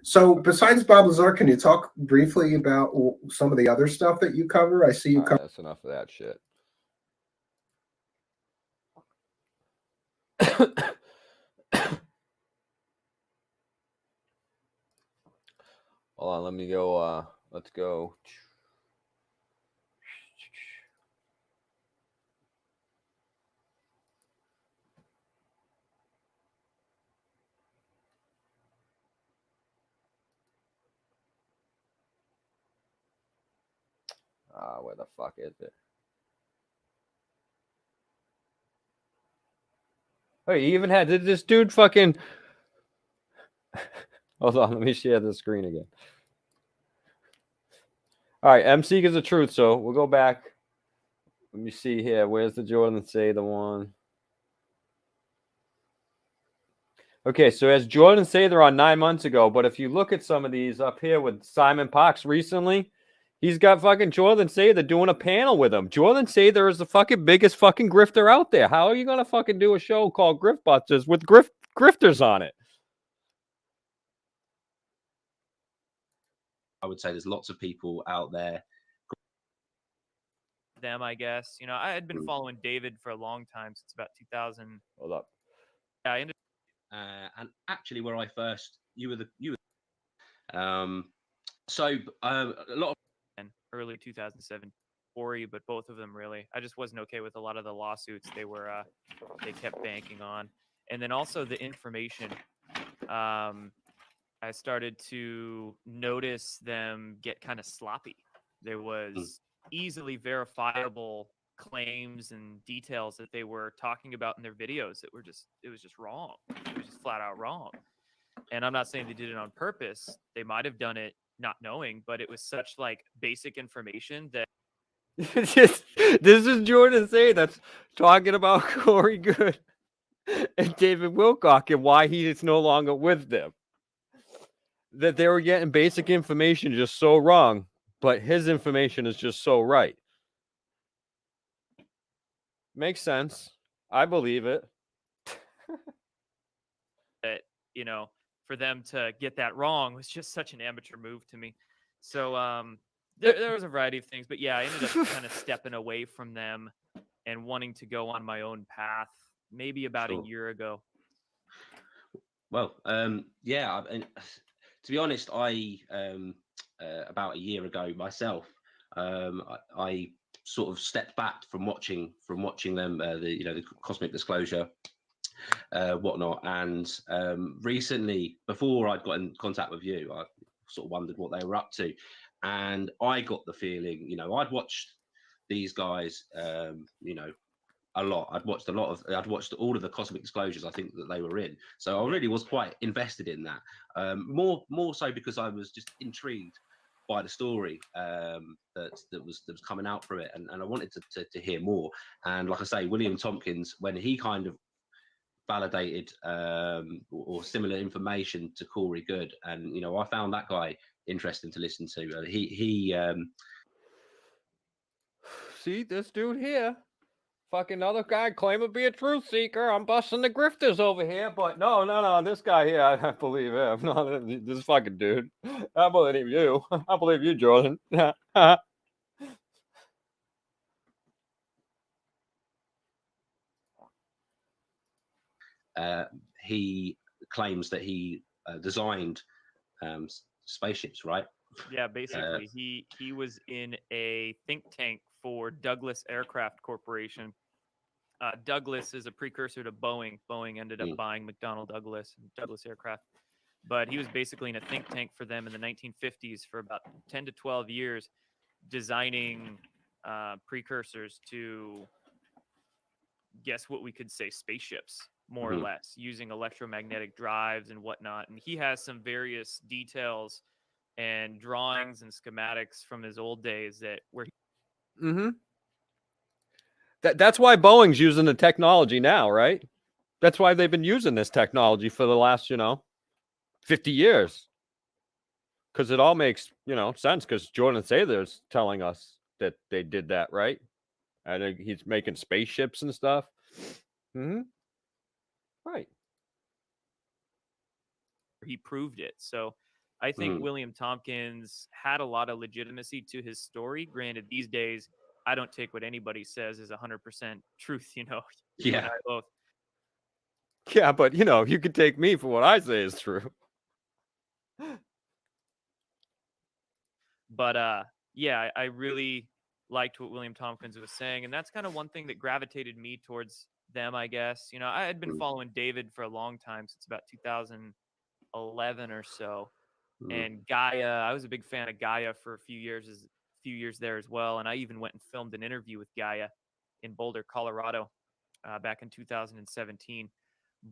So besides Bob Lazar, can you talk briefly about some of the other stuff that you cover? I see you cover. That's enough of that shit. Hold on, let me go. Let's go. Where the fuck is it? Oh, you even had this dude fucking. Hold on, let me share the screen again. All right, FACTSEEKERS of Truth. So we'll go back. Let me see here. Where's the Jordan Say the one? Okay, so as Jordan Say they're on 9 months ago, but if you look at some of these up here with Simon Pox recently, he's got fucking Jordan Sather doing a panel with him. Jordan Sather is the fucking biggest fucking grifter out there. How are you gonna fucking do a show called Griftbusters with grifters on it? I would say there's lots of people out there. Them, I guess. I had been following David for a long time, since about 2000. Hold up. Yeah, I ended. And actually, where I first, you were. So a lot of early 2007, Ori, but both of them really. I just wasn't okay with a lot of the lawsuits they kept banking on, and then also the information. I started to notice them get kind of sloppy. There was easily verifiable claims and details that they were talking about in their videos that it was just wrong. It was just flat out wrong. And I'm not saying they did it on purpose. They might have done it not knowing, but it was such like basic information that this is Jordan Say that's talking about Corey Good and David Wilcock and why he is no longer with them. That they were getting basic information just so wrong, but his information is just so right. Makes sense. I believe it. that, for them to get that wrong was just such an amateur move to me. So there was a variety of things, but yeah, I ended up kind of stepping away from them and wanting to go on my own path maybe about a Sure. year ago. Well, yeah. And to be honest, I about a year ago myself, I sort of stepped back from watching them, the Cosmic Disclosure, whatnot. And recently, before I'd got in contact with you, I sort of wondered what they were up to, and I got the feeling, I'd watched these guys, a lot. I'd watched all of the Cosmic Disclosures I think that they were in. So I really was quite invested in that. More so because I was just intrigued by the story that was coming out through it, and I wanted to hear more. And like I say, William Tompkins, when he kind of validated or similar information to Corey Good, and I found that guy interesting to listen to. He See this dude here. Fucking other guy claim to be a truth seeker. I'm busting the grifters over here, but no, this guy here, I believe him. No, this fucking dude. I believe you. I believe you, Jordan. he claims that he designed spaceships, right? Yeah, basically, he was in a think tank for Douglas Aircraft Corporation. Douglas is a precursor to Boeing. Boeing ended up buying McDonnell Douglas and Douglas Aircraft, but he was basically in a think tank for them in the 1950s for about 10 to 12 years, designing precursors to, guess what we could say, spaceships, more or less, using electromagnetic drives and whatnot. And he has some various details and drawings and schematics from his old days that were. That's why Boeing's using the technology now, right? That's why they've been using this technology for the last, 50 years. Because it all makes, sense. Because Jordan Sather's telling us that they did that, right? And he's making spaceships and stuff. Right. He proved it. So I think William Tompkins had a lot of legitimacy to his story. Granted, these days, I don't take what anybody says as 100% truth, You Yeah. and I both. Yeah, but, you could take me for what I say is true. But, yeah, I really liked what William Tompkins was saying. And that's kind of one thing that gravitated me towards them, I guess. I had been following David for a long time, since about 2011 or so. And Gaia, I was a big fan of Gaia for a few years there as well. And I even went and filmed an interview with Gaia in Boulder, Colorado, back in 2017.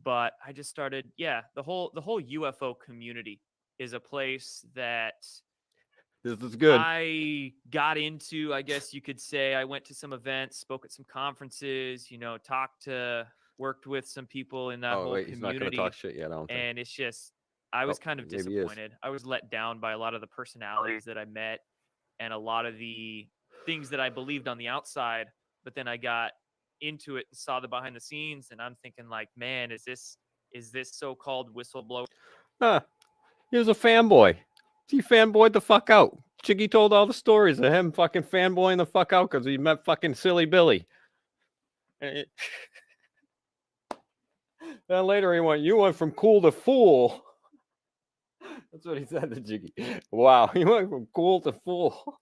But I just started, the whole UFO community is a place that This is good. I got into, I guess you could say. I went to some events, spoke at some conferences, worked with some people in that whole wait, he's not going to community. talk shit yet, I don't think. And it's just, I was kind of maybe he is. disappointed. I was let down by a lot of the personalities that I met and a lot of the things that I believed on the outside. But then I got into it and saw the behind the scenes, and I'm thinking, like, man, is this so-called whistleblower? He was a fanboy. He fanboyed the fuck out. Chiggy told all the stories of him fucking fanboying the fuck out because he met fucking Silly Billy. Then later you went from cool to fool. That's what he said to Jiggy. Wow, he went from cool to fool.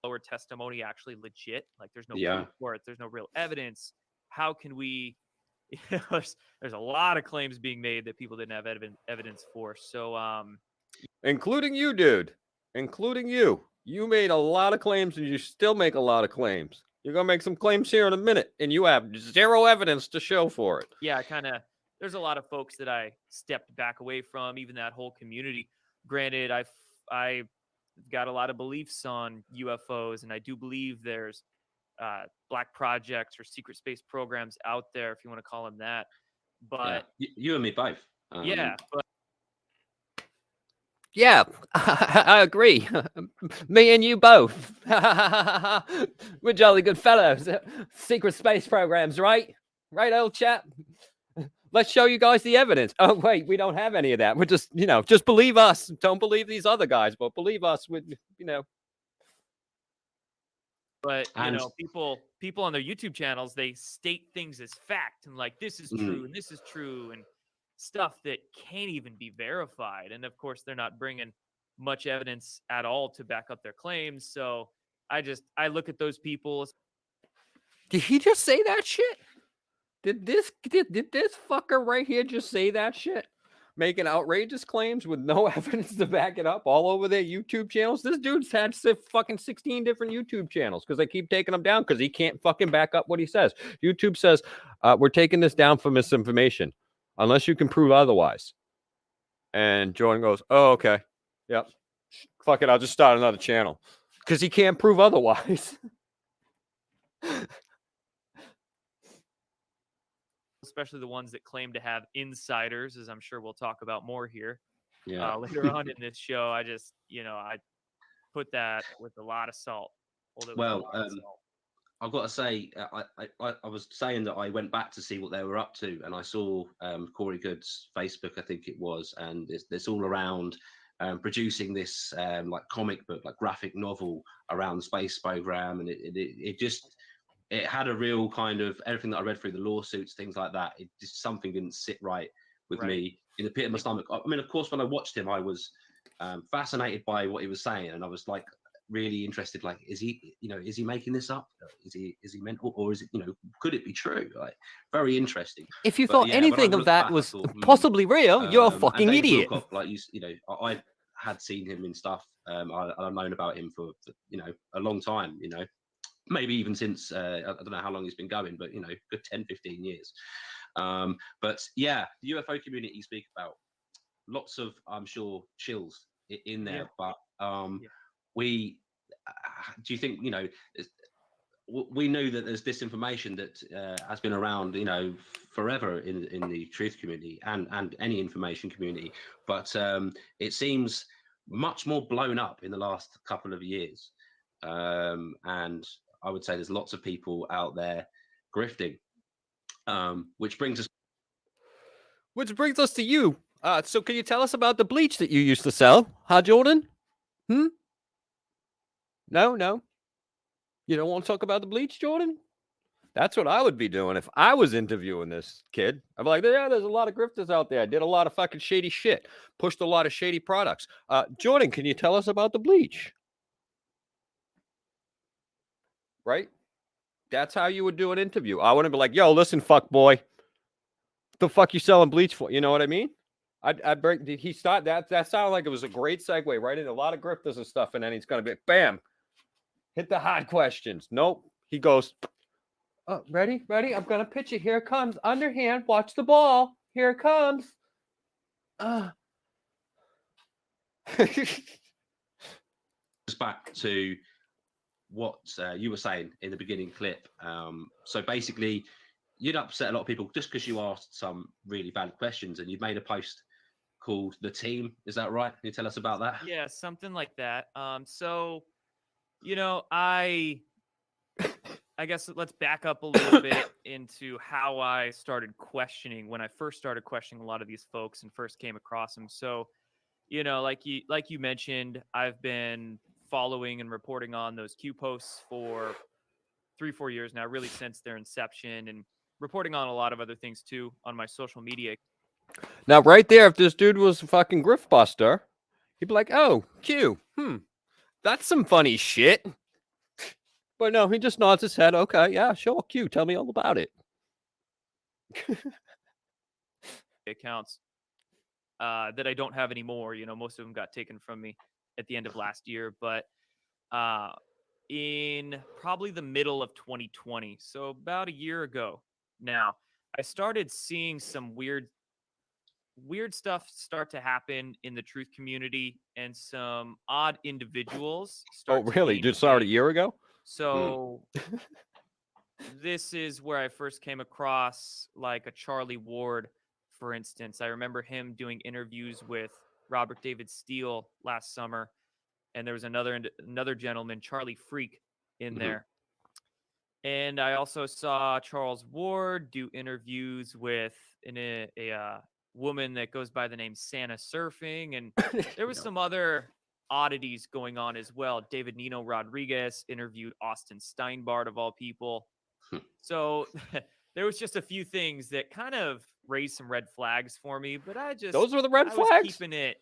Lower testimony actually legit? Like, there's no proof for it. There's no real evidence. How can we? There's a lot of claims being made that people didn't have evidence for. So, including you, dude. Including you. You made a lot of claims, and you still make a lot of claims. You're gonna make some claims here in a minute, and you have zero evidence to show for it. Yeah, there's a lot of folks that I stepped back away from, even that whole community. Granted, I've got a lot of beliefs on UFOs, and I do believe there's black projects or secret space programs out there, if you want to call them that. But you and me both. Yeah, I agree. Me and you both. We're jolly good fellows. Secret space programs, right? Right, old chap? Let's show you guys the evidence. Oh, wait, we don't have any of that. We're just, just believe us. Don't believe these other guys, but believe us with, But And people on their YouTube channels, they state things as fact and like this is true and this is true and stuff that can't even be verified. And of course, they're not bringing much evidence at all to back up their claims. So I look at those people. Did he just say that shit? Did this fucker right here just say that shit? Making outrageous claims with no evidence to back it up all over their YouTube channels. This dude's had fucking 16 different YouTube channels because they keep taking them down because he can't fucking back up what he says. YouTube says, we're taking this down for misinformation unless you can prove otherwise. And Jordan goes, oh, okay. Yep. Fuck it. I'll just start another channel because he can't prove otherwise. Especially the ones that claim to have insiders, as I'm sure we'll talk about more here later on in this show. I just, I put that with a lot of salt. Well, I've got to say, I was saying that I went back to see what they were up to, and I saw Corey Good's Facebook, I think it was, and it's all around producing this like comic book, like graphic novel around the space program, and it had a real kind of everything that I read through the lawsuits, things like that. It just something didn't sit right with me in the pit of my stomach. I mean, of course, when I watched him, I was fascinated by what he was saying, and I was like really interested. Like, is he making this up? Is he mental, or is it, could it be true? Like, very interesting. If you thought anything of that was possibly real, you're a fucking idiot. Wilcock, like I had seen him in stuff. I've known about him for a long time. Maybe even since I don't know how long he's been going, but good 10, 15 years. But yeah, the UFO community you speak about, lots of, I'm sure, chills in there. But do you think we know that there's disinformation that has been around forever in the truth community and any information community, but it seems much more blown up in the last couple of years, and I would say there's lots of people out there grifting, which brings us to you. So can you tell us about the bleach that you used to sell? Huh, Jordan? No. You don't want to talk about the bleach, Jordan? That's what I would be doing if I was interviewing this kid. I'm like, yeah, there's a lot of grifters out there. I did a lot of fucking shady shit. Pushed a lot of shady products. Jordan, can you tell us about the bleach? Right? That's how you would do an interview. I wouldn't be like, yo, listen, fuck boy. The fuck you selling bleach for? You know what I mean? I'd break. Did he start that? That sounded like it was a great segue right into a lot of grifters and stuff. And then he's going to be, bam, hit the hard questions. Nope. He goes, oh, ready? I'm going to pitch it. Here it comes. Underhand. Watch the ball. Here it comes. Just back to what you were saying in the beginning clip. So basically, you'd upset a lot of people just because you asked some really valid questions, and you've made a post called The Team. Is that right? Can you tell us about that? Yeah, something like that. So, I guess let's back up a little bit into how I started questioning when I first started questioning a lot of these folks and first came across them. So, like you mentioned, I've been following and reporting on those Q posts for 3-4 years now, really since their inception, and reporting on a lot of other things too on my social media. Now, right there, if this dude was a fucking grift buster, he'd be like, oh, Q, that's some funny shit. But no, he just nods his head. Okay, yeah, sure, Q, tell me all about it. Accounts that I don't have anymore. Most of them got taken from me at the end of last year, but in probably the middle of 2020, so about a year ago now, I started seeing some weird stuff start to happen in the truth community, and some odd individuals start. Oh, really? Just started a year ago? So this is where I first came across like a Charlie Ward, for instance. I remember him doing interviews with Robert David Steele last summer, and there was another gentleman, Charlie Freak, in there. And I also saw Charles Ward do interviews with a woman that goes by the name Santa Surfing. And there was No. some other oddities going on as well. David Nino Rodriguez interviewed Austin Steinbart, of all people. So there was just a few things that kind of raised some red flags for me, but Those were the red I was flags? keeping it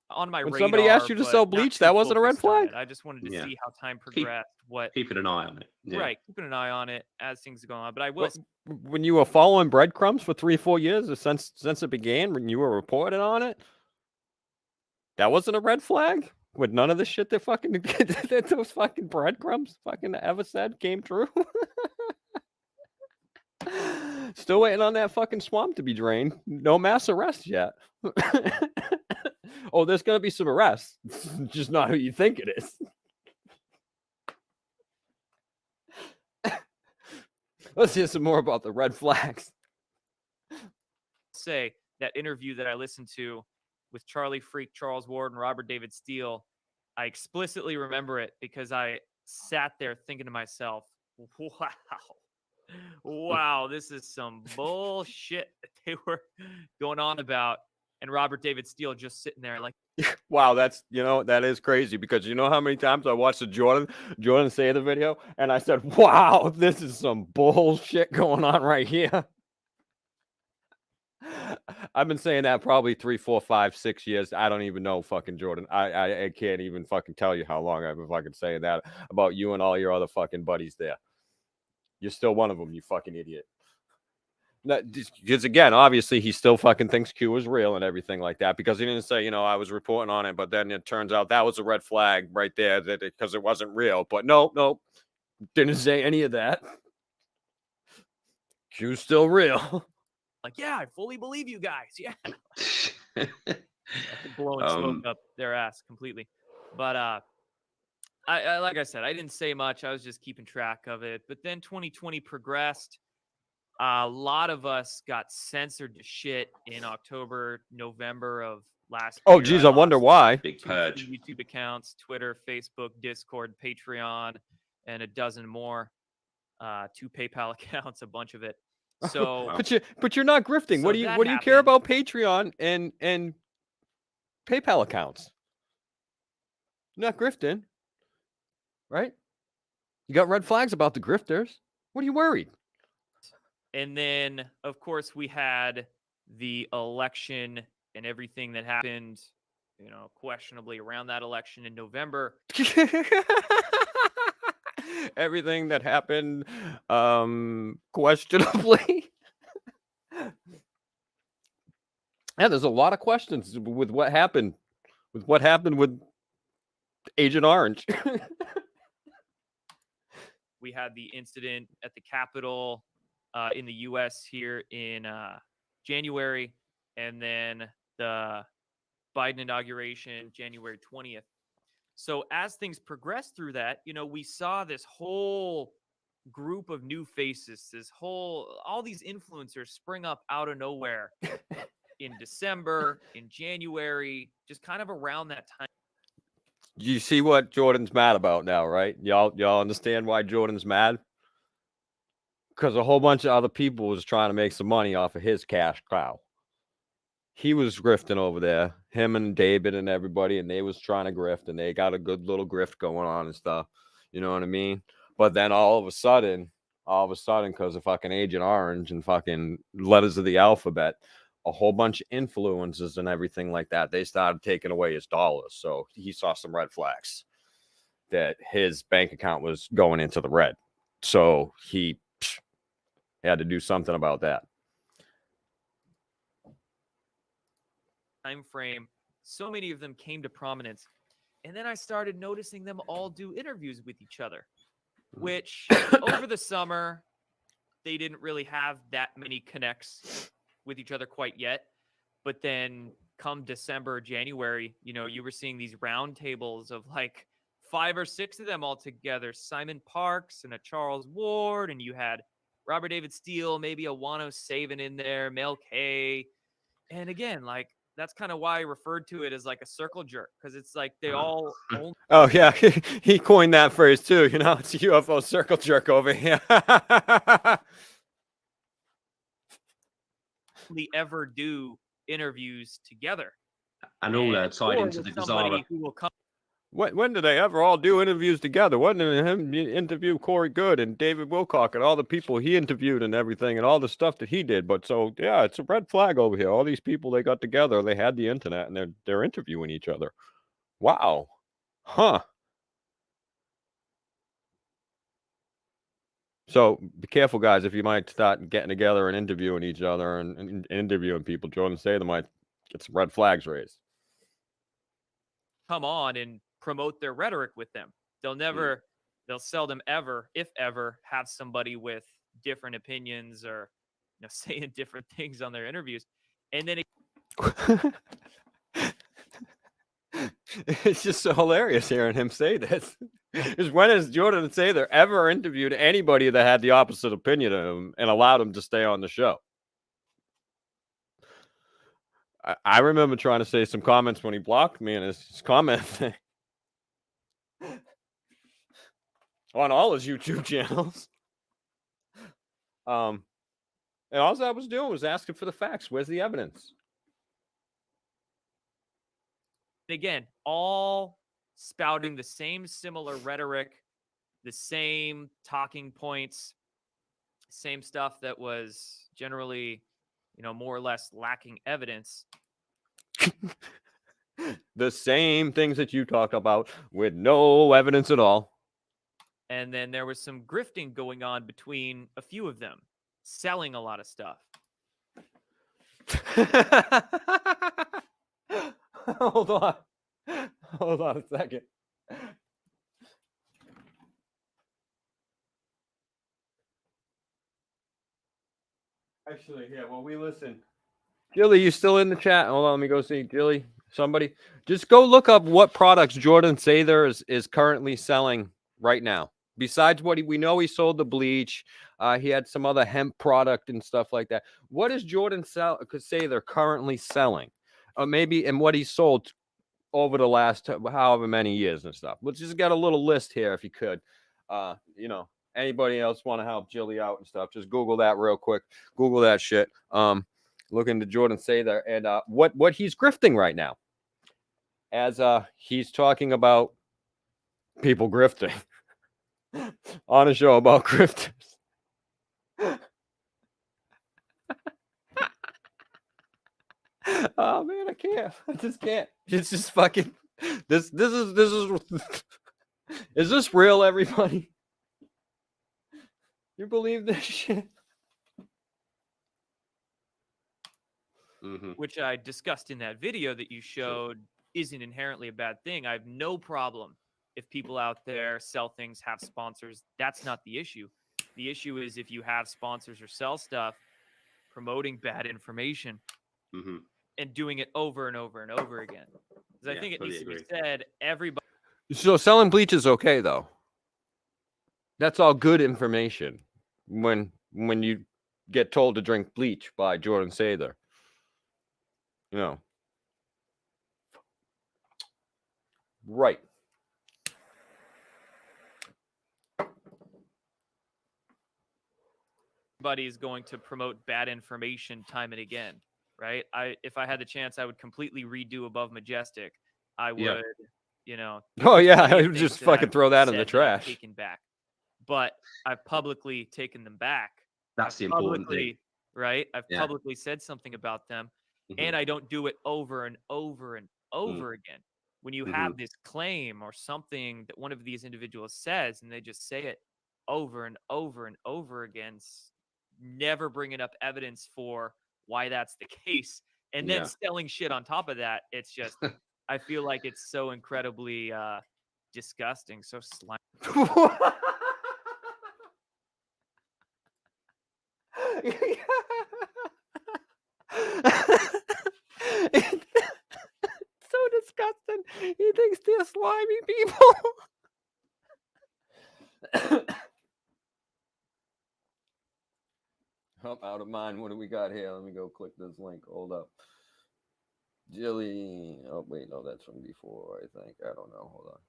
on my When radar. somebody asked you to but sell not bleach, too that wasn't a red focused on flag? it. I just wanted to Yeah. see how time progressed. Keeping an eye on it. Yeah. Right, keeping an eye on it as things go on. But I will What, when you were following breadcrumbs for 3-4 years, or since it began, when you were reporting on it, that wasn't a red flag? With none of the shit that fucking that those fucking breadcrumbs fucking ever said came true? Still waiting on that fucking swamp to be drained. No mass arrests yet. Oh, there's gonna be some arrests. Just not who you think it is. Let's hear some more about the red flags. say that interview that I listened to with Charlie Freak, Charles Ward, and Robert David Steele, I explicitly remember it because I sat there thinking to myself, wow, this is some bullshit that they were going on about. And Robert David Steele just sitting there like, Wow, that is crazy, because you know how many times I watched the Jordan say the video and I said, wow, this is some bullshit going on right here. I've been saying that probably 3, 4, 5, 6 years. I don't even know, fucking Jordan. I can't even fucking tell you how long I've been fucking saying that about you and all your other fucking buddies there. You're still one of them, you fucking idiot. Because again, obviously he still fucking thinks Q is real and everything like that, because he didn't say, I was reporting on it, but then it turns out that was a red flag right there, that because it wasn't real. But no, didn't say any of that. Q's still real. yeah, I fully believe you guys. Yeah. Blowing Um, smoke up their ass completely. But I like I said, I didn't say much. I was just keeping track of it. But then 2020 progressed. A lot of us got censored to shit in October, November of last Oh, year. geez, I wonder lost why. Big two purge. YouTube accounts, Twitter, Facebook, Discord, Patreon, and a dozen more. 2 PayPal accounts, a bunch of it. So Wow. But you're not grifting. So What do you that care happened. about Patreon and PayPal accounts? You're not grifting, right? You got red flags about the grifters. What are you worried? And then, of course, we had the election and everything that happened, questionably around that election in November. Everything that happened questionably. Yeah, there's a lot of questions with what happened with Agent Orange. We had the incident at the Capitol in the U.S. here in January, and then the Biden inauguration, January 20th. So as things progressed through that, we saw this whole group of new faces, all these influencers spring up out of nowhere in December, in January, just kind of around that time. You see what Jordan's mad about now, right? Y'all understand why Jordan's mad? Because a whole bunch of other people was trying to make some money off of his cash cow. He was grifting over there, him and David and everybody, and they was trying to grift, and they got a good little grift going on and stuff. You know what I mean? But then all of a sudden, because of fucking Agent Orange and fucking letters of the alphabet, a whole bunch of influences and everything like that, they started taking away his dollars. So he saw some red flags that his bank account was going into the red. So he had to do something about that. Time frame, so many of them came to prominence, and then I started noticing them all do interviews with each other, which over the summer they didn't really have that many connects with each other quite yet. But then come December, January, you were seeing these roundtables of like 5 or 6 of them all together, Simon Parks and a Charles Ward, and you had Robert David Steele, maybe a Wano Saban in there, Mel K. And again, like, that's kind of why I referred to it as like a circle jerk, because it's like they all only Oh yeah, he coined that phrase too. You know, it's a UFO circle jerk over here. ever do interviews together. And all tied Or into with the somebody Gazara. who will come When did they ever all do interviews together? When did him interview Corey Good and David Wilcock and all the people he interviewed and everything and all the stuff that he did? But so yeah, it's a red flag over here. All these people, they got together, they had the internet, and they're interviewing each other. Wow, huh? So be careful, guys. If you might start getting together and interviewing each other and interviewing people, Jordan Sather might get some red flags raised. come on and promote their rhetoric with them. They'll seldom ever, if ever, have somebody with different opinions or saying different things on their interviews. And then It's just so hilarious hearing him say this. Is when has Jordan Sather ever interviewed anybody that had the opposite opinion of him and allowed him to stay on the show? I remember trying to say some comments when he blocked me in his comment thing on all his YouTube channels. And all I was doing was asking for the facts. Where's the evidence? again, all spouting the same similar rhetoric, the same talking points, same stuff that was generally, more or less lacking evidence. The same things that you talked about with no evidence at all. And then there was some grifting going on between a few of them, selling a lot of stuff. Hold on a second. Actually, yeah, well, we listen. Jilly, you still in the chat? Hold on, let me go see. Jilly, somebody. Just go look up what products Jordan Sather is currently selling right now. Besides what we know, he sold the bleach. He had some other hemp product and stuff like that. What is Jordan Sather currently selling? Maybe, and what he sold over the last however many years and stuff. Let's just get a little list here if you could. Anybody else want to help Jilly out and stuff, just Google that real quick. Google that shit. Look into Jordan Sather and what he's grifting right now. As he's talking about people grifting on a show about grifters. Oh man, I can't. I just can't. It's just fucking this is is this real, everybody? You believe this shit? Mm-hmm. Which I discussed in that video that you showed isn't inherently a bad thing. I have no problem if people out there sell things, have sponsors. That's not the issue. The issue is if you have sponsors or sell stuff, promoting bad information Mm-hmm. and doing it over and over and over again. Because I think it needs to be said, everybody. So selling bleach is okay though. That's all good information when you get told to drink bleach by Jordan Sather. Right. Everybody is going to promote bad information time and again, right? If I had the chance, I would completely redo Above Majestic. I would, Oh yeah, plenty I of would things just that fucking I've throw that in the said that I've trash. taken back, but I've publicly taken them back. That's the important thing. Right? I've Yeah. publicly said something about them, Mm-hmm. and I don't do it over and over and over again. When you have this claim or something that one of these individuals says, and they just say it over and over and over again, never bringing up evidence for why that's the case, and then selling shit on top of that, it's just, I feel like it's so incredibly disgusting, so slimy. It's so disgusting. He thinks they're slimy people. Oh, out of mind. What do we got here? Let me go click this link. Hold up. Jilly. Oh wait, no, that's from before. I think. I don't know. Hold on.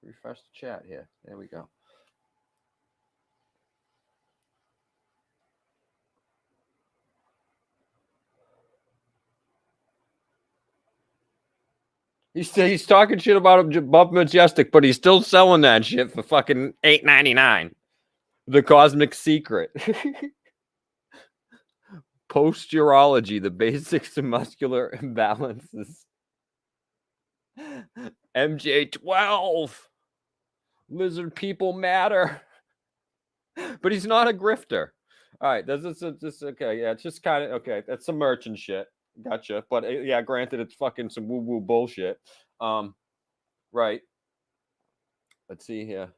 Refresh the chat here. There we go. He's talking shit about Buff Majestic, but he's still selling that shit for fucking $8.99. The Cosmic Secret. Posturology, the basics of muscular imbalances. MJ12. Lizard people matter. But he's not a grifter. All right, this okay? Yeah, it's just kind of okay. That's some merchant shit. Gotcha. But yeah, granted, it's fucking some woo woo bullshit. Right. Let's see here.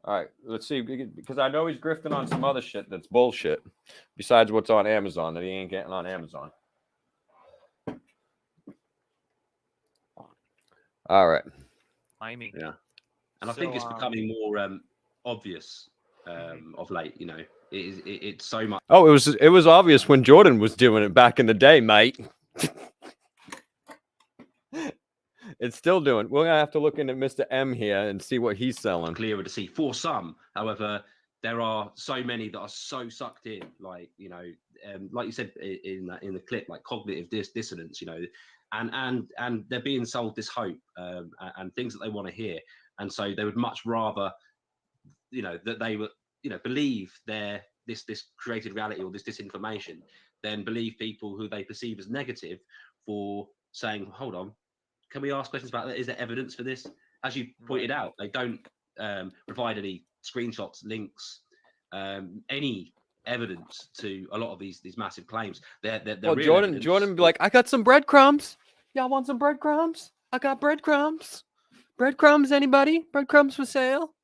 All right, let's see, because I know he's grifting on some other shit that's bullshit besides what's on Amazon that he ain't getting on Amazon. All right. Timing. Yeah. And I think it's becoming more obvious of late. You know, it's so much. Oh, it was obvious when Jordan was doing it back in the day, mate. It's still doing. We're gonna have to look into Mr. M here and see what he's selling. Clearer to see for some. However, there are so many that are so sucked in, like, you know, like you said in the clip, like cognitive dissonance, you know, and they're being sold this hope and things that they want to hear, and so they would much rather, you know, that they would, you know, believe this created reality or this disinformation than believe people who they perceive as negative for saying, hold on, can we ask questions about that? Is there evidence for this? As you pointed out, they don't provide any screenshots, links, any evidence to a lot of these massive claims. They're well, real Jordan be like, I got some breadcrumbs. Y'all want some breadcrumbs? I got breadcrumbs. Breadcrumbs, anybody? Breadcrumbs for sale?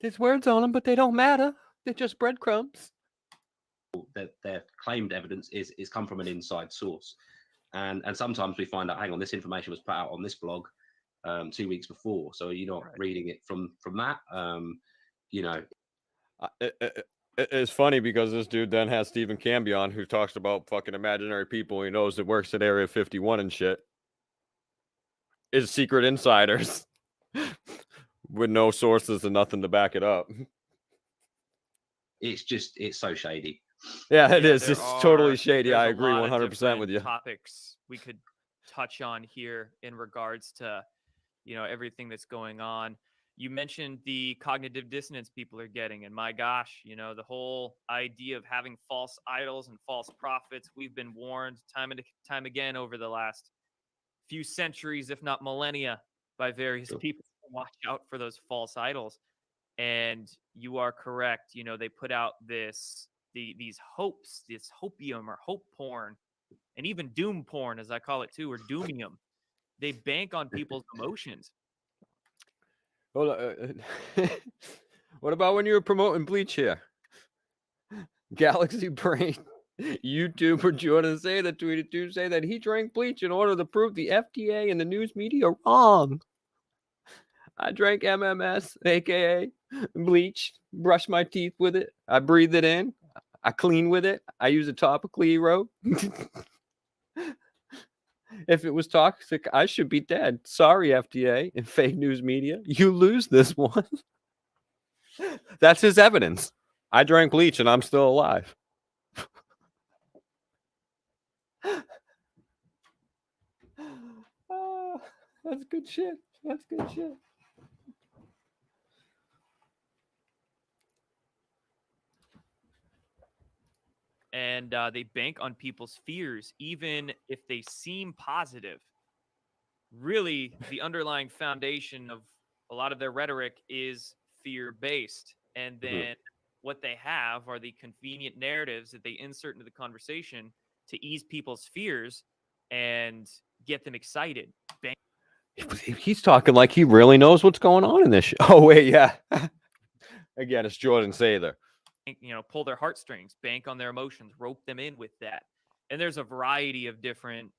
There's words on them, but they don't matter. They're just breadcrumbs. Their claimed evidence is come from an inside source, and sometimes we find out, hang on, this information was put out on this blog 2 weeks before, so you're not reading it from that. You know, it's funny because this dude then has Stephen Cambion, who talks about fucking imaginary people he knows that works at Area 51 and shit, is secret insiders with no sources and nothing to back it up. It's so shady. Yeah, it is. It's totally shady. I agree 100% with you. Topics we could touch on here in regards to, you know, everything that's going on. You mentioned the cognitive dissonance people are getting, and my gosh, you know, the whole idea of having false idols and false prophets. We've been warned time and time again over the last few centuries, if not millennia, by various people to watch out for those false idols. And you are correct. You know, they put out these hopes, this hopium or hope porn, and even doom porn, as I call it too, or doomium. They bank on people's emotions. Hold on. What about when you were promoting Bleach here? Galaxy Brain YouTuber Jordan say that tweeted Tuesday that he drank bleach in order to prove the FDA and the news media wrong. I drank MMS, aka bleach, brush my teeth with it. I breathe it in. I clean with it. I use it topically, Hero. If it was toxic, I should be dead. Sorry, FDA and fake news media. You lose this one. That's his evidence. I drank bleach and I'm still alive. That's good shit. That's good shit. And they bank on people's fears, even if they seem positive. Really, the underlying foundation of a lot of their rhetoric is fear-based. And then what they have are the convenient narratives that they insert into the conversation to ease people's fears and get them excited. He's talking like he really knows what's going on in this show. Oh, wait, yeah. Again, it's Jordan Sather. You know, pull their heartstrings, bank on their emotions, rope them in with that. And there's a variety of different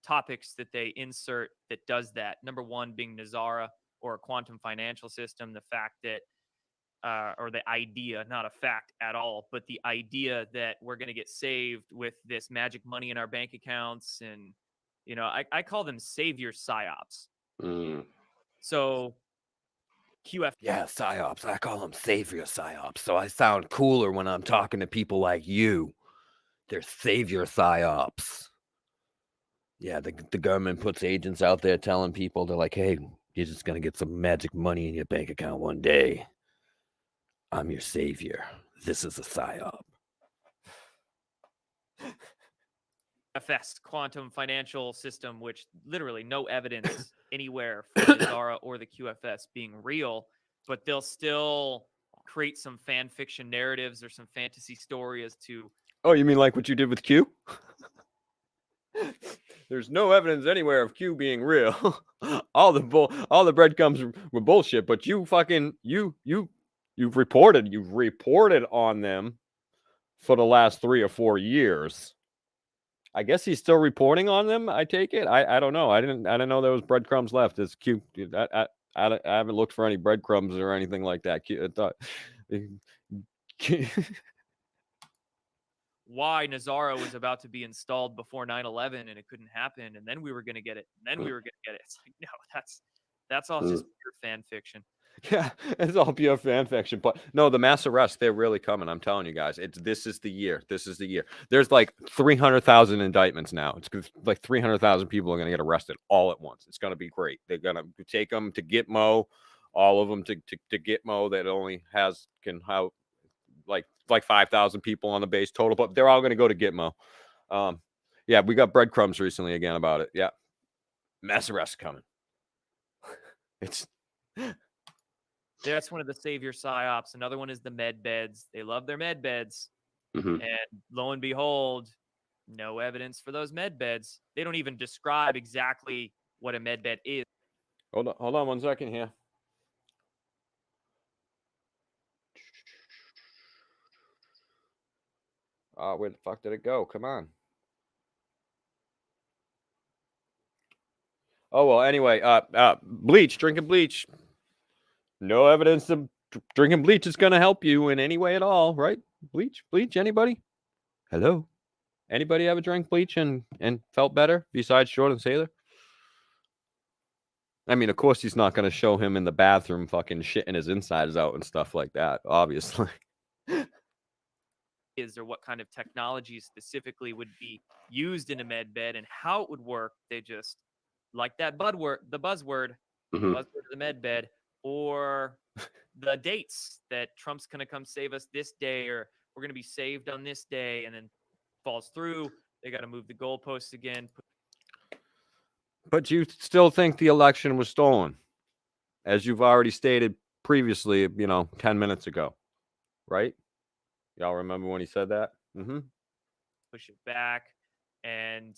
topics that they insert that does that. Number one being Nazara, or a quantum financial system, the fact that or the idea, not a fact at all, but the idea that we're going to get saved with this magic money in our bank accounts. And, you know, I call them savior psyops. Mm. So QF. Yeah, psyops. I call them savior psyops. So I sound cooler when I'm talking to people like you. They're savior psyops. Yeah, the government puts agents out there telling people, they're like, hey, you're just going to get some magic money in your bank account one day. I'm your savior. This is a psyop. FS, quantum financial system, which literally no evidence anywhere from Zara or the QFS being real, but they'll still create some fan fiction narratives or some fantasy story as to. Oh, you mean like what you did with Q? There's no evidence anywhere of Q being real. all the breadcrumbs were bullshit, but you've reported on them for the last 3 or 4 years. I guess he's still reporting on them. I take it. I don't know. I didn't know there was breadcrumbs left. It's Q. I haven't looked for any breadcrumbs or anything like that. Q, why Nazara was about to be installed before 9/11 and it couldn't happen, and then we were going to get it, and then we were going to get it. It's like, no, that's all just pure fan fiction. Yeah, it's all pure fan fiction. But no, the mass arrests, they're really coming. I'm telling you guys, this is the year. This is the year. There's like 300,000 indictments now. It's like 300,000 people are going to get arrested all at once. It's going to be great. They're going to take them to Gitmo, all of them to Gitmo that only can have like 5,000 people on the base total, but they're all going to go to Gitmo. Yeah, we got breadcrumbs recently again about it. Yeah, mass arrests coming. That's one of the savior psyops. Another one is the med beds. They love their med beds. Mhm. And lo and behold, no evidence for those med beds. They don't even describe exactly what a med bed is. Hold on 1 second here. Where the fuck did it go? Come on. Oh, well, anyway, drinking bleach. No evidence of drinking bleach is going to help you in any way at all, right? Bleach, anybody? Hello? Anybody ever drank bleach and felt better besides Jordan Sailor? I mean, of course, he's not going to show him in the bathroom fucking shitting his insides out and stuff like that, obviously. Or what kind of technology specifically would be used in a med bed and how it would work. They just like that buzzword, Mhm. buzzword of the med bed, or the dates that Trump's going to come save us this day, or we're going to be saved on this day, and then falls through. They got to move the goalposts again. But you still think the election was stolen, as you've already stated previously, 10 minutes ago, right? Y'all remember when he said that? Mm-hmm. Push it back. And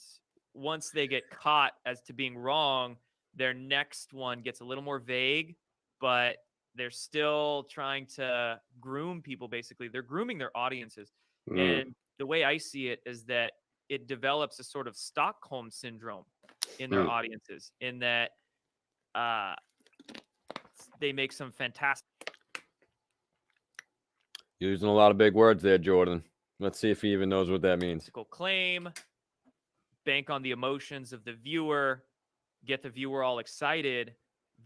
once they get caught as to being wrong, their next one gets a little more vague, but they're still trying to groom people, basically. They're grooming their audiences. And the way I see it is that it develops a sort of Stockholm syndrome in their audiences, in that they make some fantastic. Using a lot of big words there, Jordan. Let's see if he even knows what that means. Claim, bank on the emotions of the viewer, get the viewer all excited.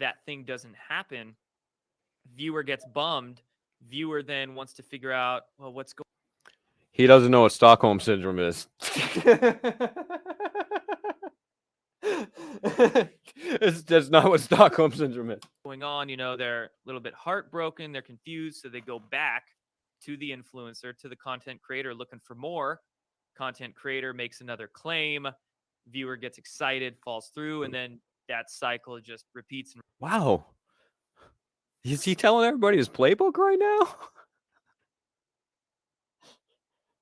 That thing doesn't happen. Viewer gets bummed. Viewer then wants to figure out, well, what's going on? He doesn't know what Stockholm syndrome is. That's not what Stockholm syndrome is. Going on, they're a little bit heartbroken. They're confused. So they go back to the influencer, to the content creator, looking for more. Content creator makes another claim. Viewer gets excited, falls through, and then that cycle just repeats. Wow. Is he telling everybody his playbook right now?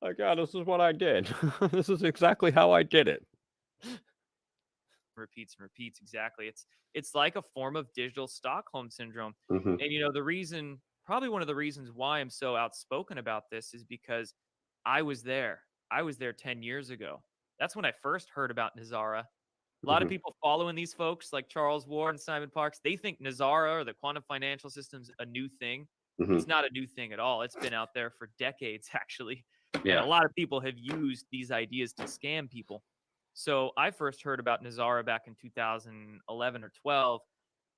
Like, God, this is what I did. This is exactly how I did it. Repeats and repeats. Exactly. It's like a form of digital Stockholm syndrome. Mhm. And the reason, probably one of the reasons why I'm so outspoken about this, is because I was there. I was there 10 years ago. That's when I first heard about Nazara. A lot of people following these folks like Charles Ward and Simon Parks, they think Nazara or the quantum financial system's a new thing. Mhm. It's not a new thing at all. It's been out there for decades, actually. And Yeah. a lot of people have used these ideas to scam people. So I first heard about Nazara back in 2011 or 12.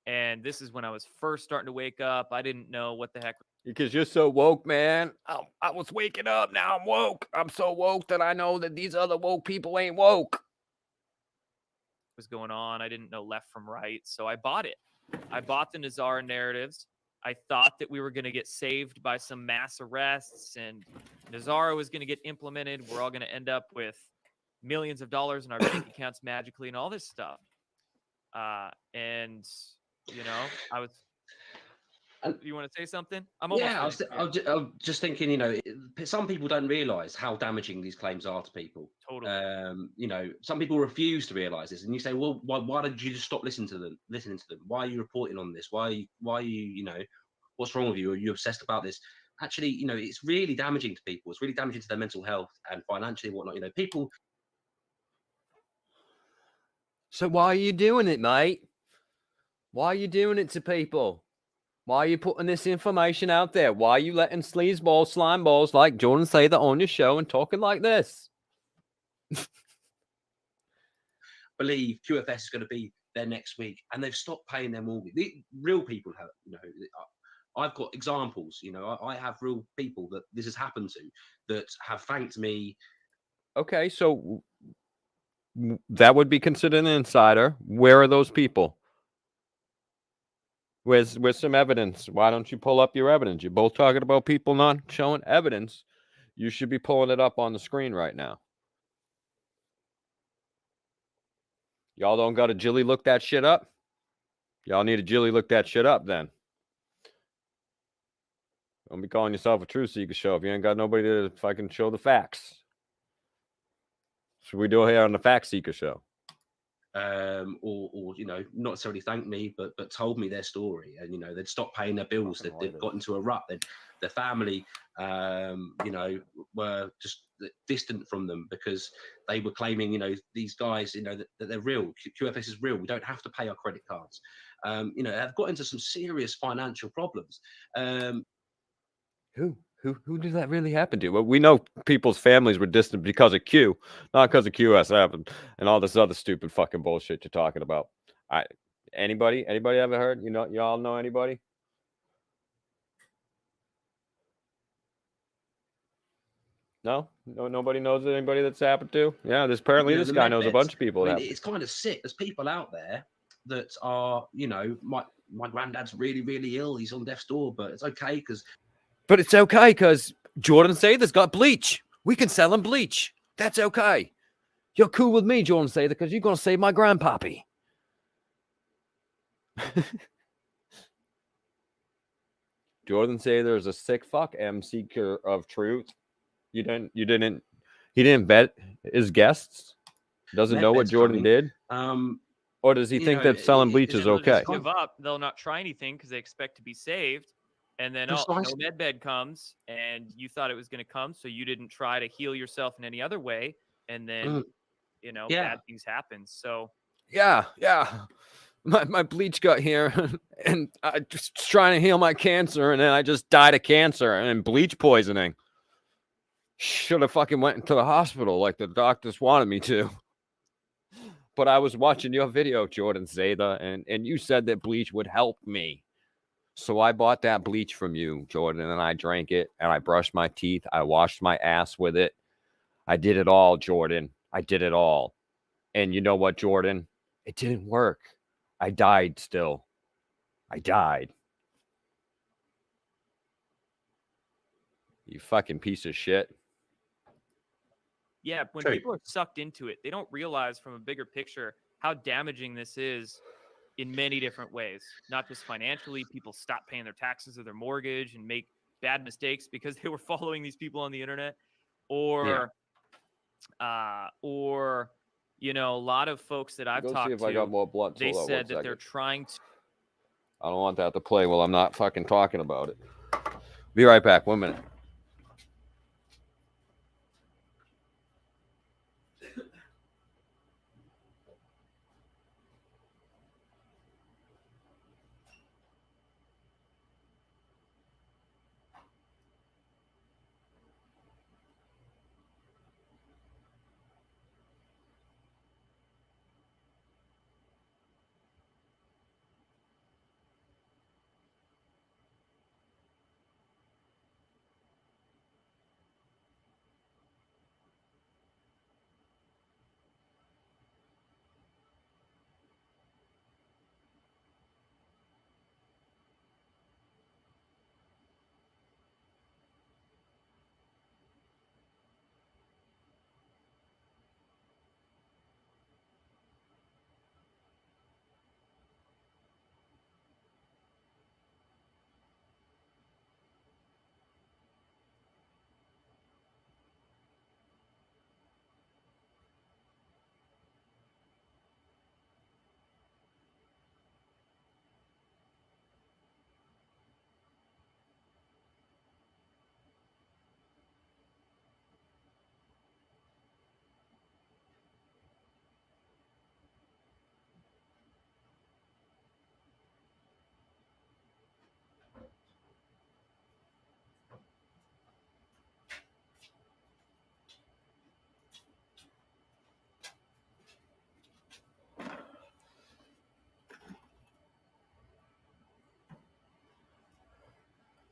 And this is when I was first starting to wake up. I didn't know what the heck Because you're so woke, man. I was waking up. Now I'm woke. I'm so woke that I know that these other woke people ain't woke. was going on. I didn't know left from right. So I bought it. I bought the Nazara narratives. I thought that we were going to get saved by some mass arrests and Nazara was going to get implemented. We're all going to end up with millions of dollars in our bank accounts magically and all this stuff. And, you know, I was. You want to say something? I'm almost. Yeah, I was just thinking, you know, some people don't realize how damaging these claims are to people. Totally. You know, some people refuse to realize this, and you say, well, why did you just stop listening to them? Why are you reporting on this? Why are you, you know, what's wrong with you? Are you obsessed about this? Actually, you know, it's really damaging to people. It's really damaging to their mental health and financially and whatnot. You know, people. So why are you doing it, mate? Why are you doing it to people? Why are you putting this information out there? Why are you letting sleazeballs, slime balls like Jordan say that on your show and talking like this? Believe QFS is going to be there next week, and they've stopped paying their mortgage. Real people have, you know. I've got examples. You know, I have real people that this has happened to that have thanked me. Okay, so that would be considered an insider. Where are those people? Where's some evidence? Why don't you pull up your evidence? You're both talking about people not showing evidence. You should be pulling it up on the screen right now. Y'all don't got to Jilly look that shit up? Y'all need to Jilly look that shit up then. Don't be calling yourself a truth seeker show if you ain't got nobody to fucking show the facts. So we do it here on the Fact Seeker show. Or you know, not necessarily thanked me, but told me their story, and you know, they'd stopped paying their bills. They'd got into a rut. Their family, you know, were just distant from them because they were claiming, you know, these guys, you know, that they're real. QFS is real. We don't have to pay our credit cards. You know, have got into some serious financial problems. Who did that really happen to? Well, we know people's families were distant because of Q, not because of QSF and all this other stupid fucking bullshit you're talking about. Anybody ever heard? You know, y'all know anybody? No, nobody knows anybody that's happened to. Yeah, there's apparently You know, this guy knows a bunch of people. I mean, it's kind of sick. There's people out there that are, you know, my granddad's really, really ill. He's on death's door, but it's okay because. But it's okay because Jordan Sather's got bleach. We can sell him bleach. That's okay. You're cool with me, Jordan Sather, because you're going to save my grandpappy. Jordan Sather is a sick fuck, seeker of truth. He didn't vet his guests. Doesn't know what Jordan did. Or does he think that selling bleach is okay? Give up. They'll not try anything because they expect to be saved. And then no med bed comes, and you thought it was going to come, so you didn't try to heal yourself in any other way. And then, you know, bad things happen. So yeah. My bleach got here, and I just trying to heal my cancer, and then I just died of cancer and bleach poisoning. Should have fucking went into the hospital like the doctors wanted me to. But I was watching your video, Jordan Sather, and you said that bleach would help me. So I bought that bleach from you, Jordan, and I drank it, and I brushed my teeth. I washed my ass with it. I did it all, Jordan. I did it all. And you know what, Jordan? It didn't work. I died still. I died. You fucking piece of shit. Yeah, when people are sucked into it, they don't realize from a bigger picture how damaging this is in many different ways. Not just financially, people stop paying their taxes or their mortgage and make bad mistakes because they were following these people on the internet. Or you know, a lot of folks that I've talked to, I got more blood. they said that they're trying to. I don't want that to play while I'm not fucking talking about it. Be right back. 1 minute.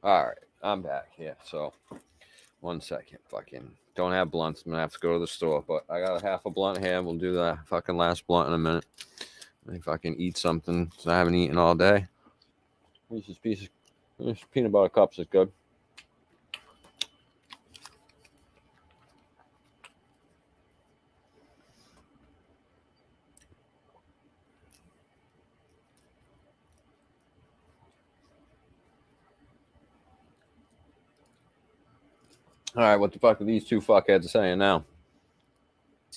All right, I'm back here. So, 1 second. Fucking don't have blunts. I'm gonna have to go to the store, but I got a half a blunt here. We'll do the fucking last blunt in a minute. If I can eat something, so I haven't eaten all day. This peanut butter cups is good. All right, what the fuck are these two fuckheads saying now?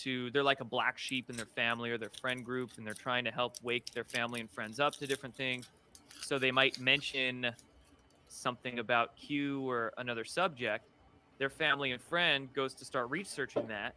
They're like a black sheep in their family or their friend group, and they're trying to help wake their family and friends up to different things. So they might mention something about Q or another subject. Their family and friend goes to start researching that,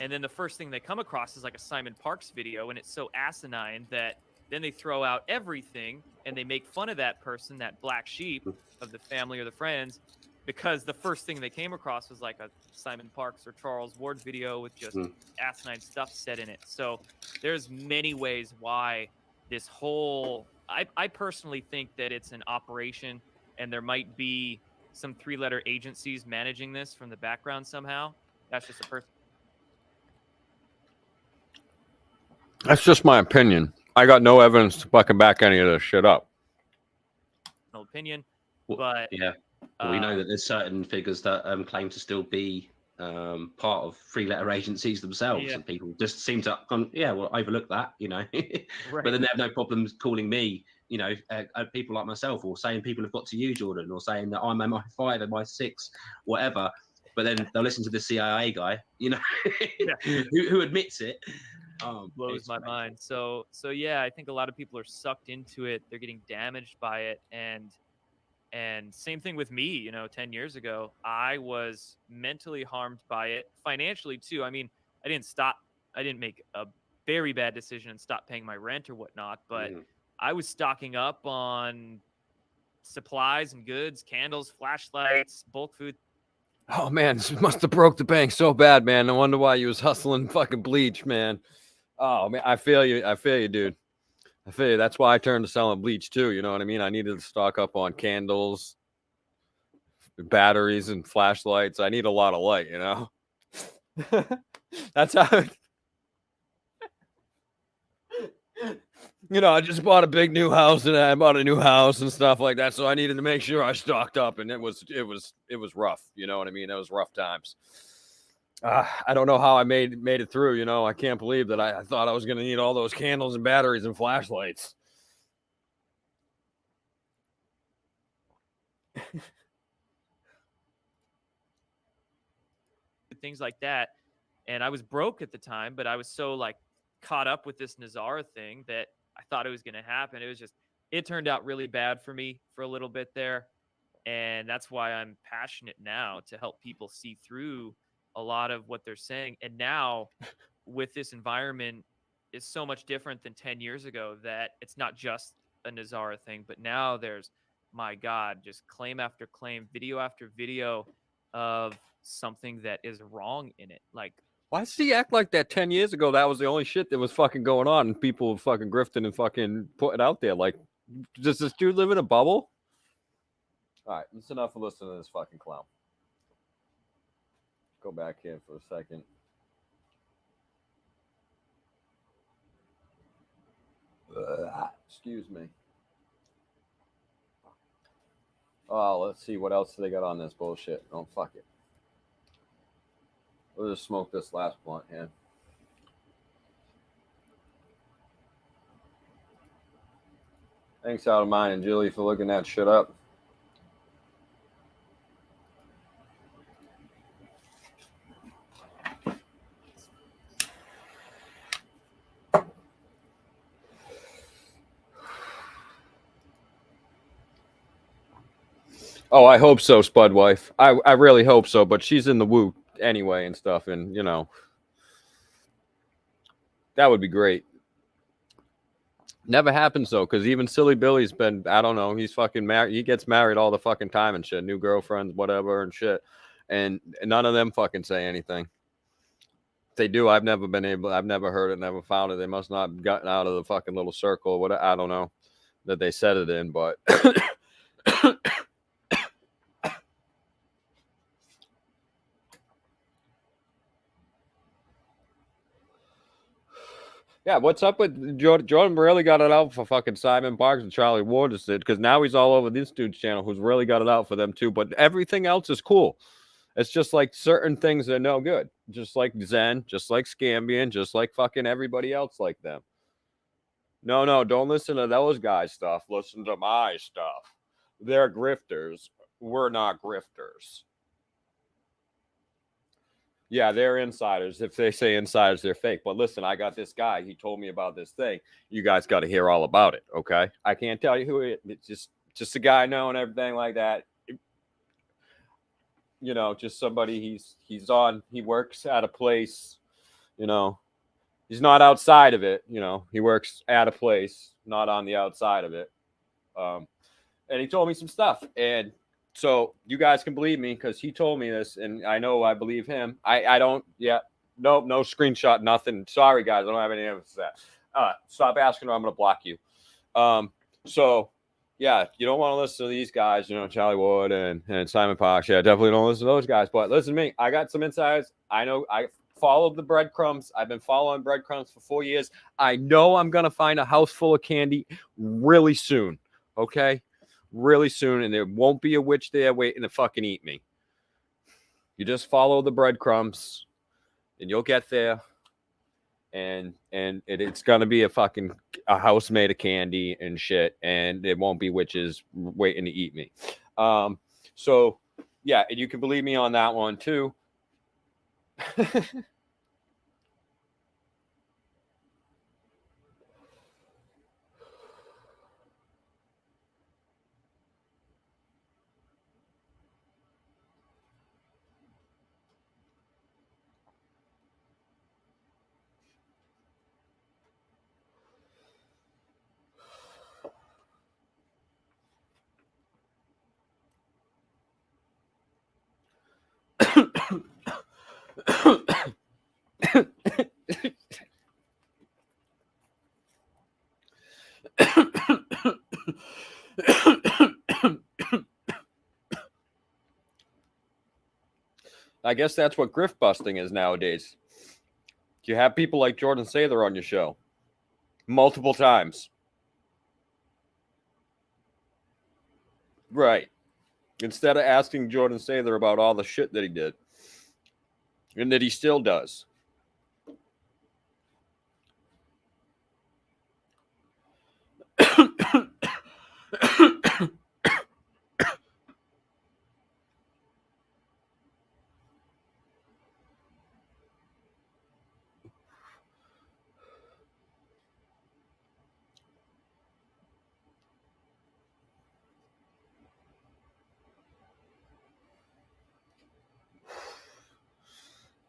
and then the first thing they come across is like a Simon Parks video, and it's so asinine that then they throw out everything and they make fun of that person, that black sheep of the family or the friends, because the first thing they came across was like a Simon Parks or Charles Ward video with just asinine stuff said in it. So there's many ways why this whole, I personally think that it's an operation, and there might be some 3-letter agencies managing this from the background somehow. That's just a personal That's just my opinion. I got no evidence to fucking back any of this shit up. opinion, Well, but yeah, we know that there's certain figures that claim to still be part of 3-letter agencies themselves, Yeah. and people just seem to overlook that, Right. But then they have no problems calling me, people like myself, or saying people have got to you, Jordan, or saying that I'm MI5, MI6, whatever. But then they'll listen to the CIA guy, who admits it. Blows my mind. So yeah, I think a lot of people are sucked into it. They're getting damaged by it, and same thing with me. 10 years ago, I was mentally harmed by it, financially too. I mean, I didn't make a very bad decision and stop paying my rent or whatnot, but I was stocking up on supplies and goods, candles, flashlights, bulk food. Oh man, this must have broke the bank so bad, man. No wonder why you was hustling fucking bleach, man. Oh man, I feel you, dude. I feel you. That's why I turned to selling bleach too. You know what I mean? I needed to stock up on candles, batteries, and flashlights. I need a lot of light, That's how. I just bought a big new house, and I bought a new house and stuff like that. So I needed to make sure I stocked up, and it was rough. You know what I mean? It was rough times. I don't know how I made it through. I can't believe that I thought I was going to need all those candles and batteries and flashlights. Things like that. And I was broke at the time, but I was so caught up with this Nazara thing that I thought it was going to happen. It turned out really bad for me for a little bit there. And that's why I'm passionate now to help people see through a lot of what they're saying. And now with this environment is so much different than 10 years ago, that it's not just a Nazara thing, but now there's, my God, just claim after claim, video after video of something that is wrong in it. Why does he act like that 10 years ago? That was the only shit that was fucking going on, and people were fucking grifting and fucking putting it out there. Like, does this dude live in a bubble? All right, that's enough of listening to this fucking clown. Go back here for a second. Excuse me. Oh, let's see what else they got on this bullshit. Oh, fuck it. We'll just smoke this last blunt here. Thanks out of mine and Julie for looking that shit up. Oh, I hope so, Spud wife. I really hope so, but she's in the woo anyway and stuff, and that would be great. Never happens though, because even Silly Billy's been, I don't know, he's fucking married. He gets married all the fucking time and shit, new girlfriends, whatever and shit, and none of them fucking say anything. If they do, I've never heard it, never found it. They must not have gotten out of the fucking little circle or whatever. I don't know that they said it in, but Yeah, what's up with Jordan? Jordan really got it out for fucking Simon Parks and Charlie Waters did, because now he's all over this dude's channel who's really got it out for them too. But everything else is cool. It's just like certain things are no good. Just like Zen, just like Scambian, just like fucking everybody else like them. No, don't listen to those guys' stuff. Listen to my stuff. They're grifters. We're not grifters. Yeah, they're insiders. If they say insiders, they're fake. But listen, I got this guy. He told me about this thing. You guys got to hear all about it, okay? I can't tell you who it is. It's just a guy knowing everything like that. You know, just somebody he's on. He works at a place. You know, he's not outside of it. You know, he works at a place, not on the outside of it. And he told me some stuff, and so you guys can believe me because he told me this, and I know I believe him. I don't. Yeah, no screenshot, nothing. Sorry, guys, I don't have any evidence of that. Stop asking, or I'm gonna block you. So yeah, you don't want to listen to these guys, you know, Charlie Ward and Simon Parks. Yeah, definitely don't listen to those guys. But listen to me, I got some insights. I know I followed the breadcrumbs. I've been following breadcrumbs for 4 years. I know I'm gonna find a house full of candy really soon. Okay. Really soon, and there won't be a witch there waiting to fucking eat me. You just follow the breadcrumbs, and you'll get there. And it's gonna be a house made of candy and shit, and there won't be witches waiting to eat me. So yeah, and you can believe me on that one too. I guess that's what grift busting is nowadays. You have people like Jordan Sather on your show multiple times. Right. Instead of asking Jordan Sather about all the shit that he did and that he still does.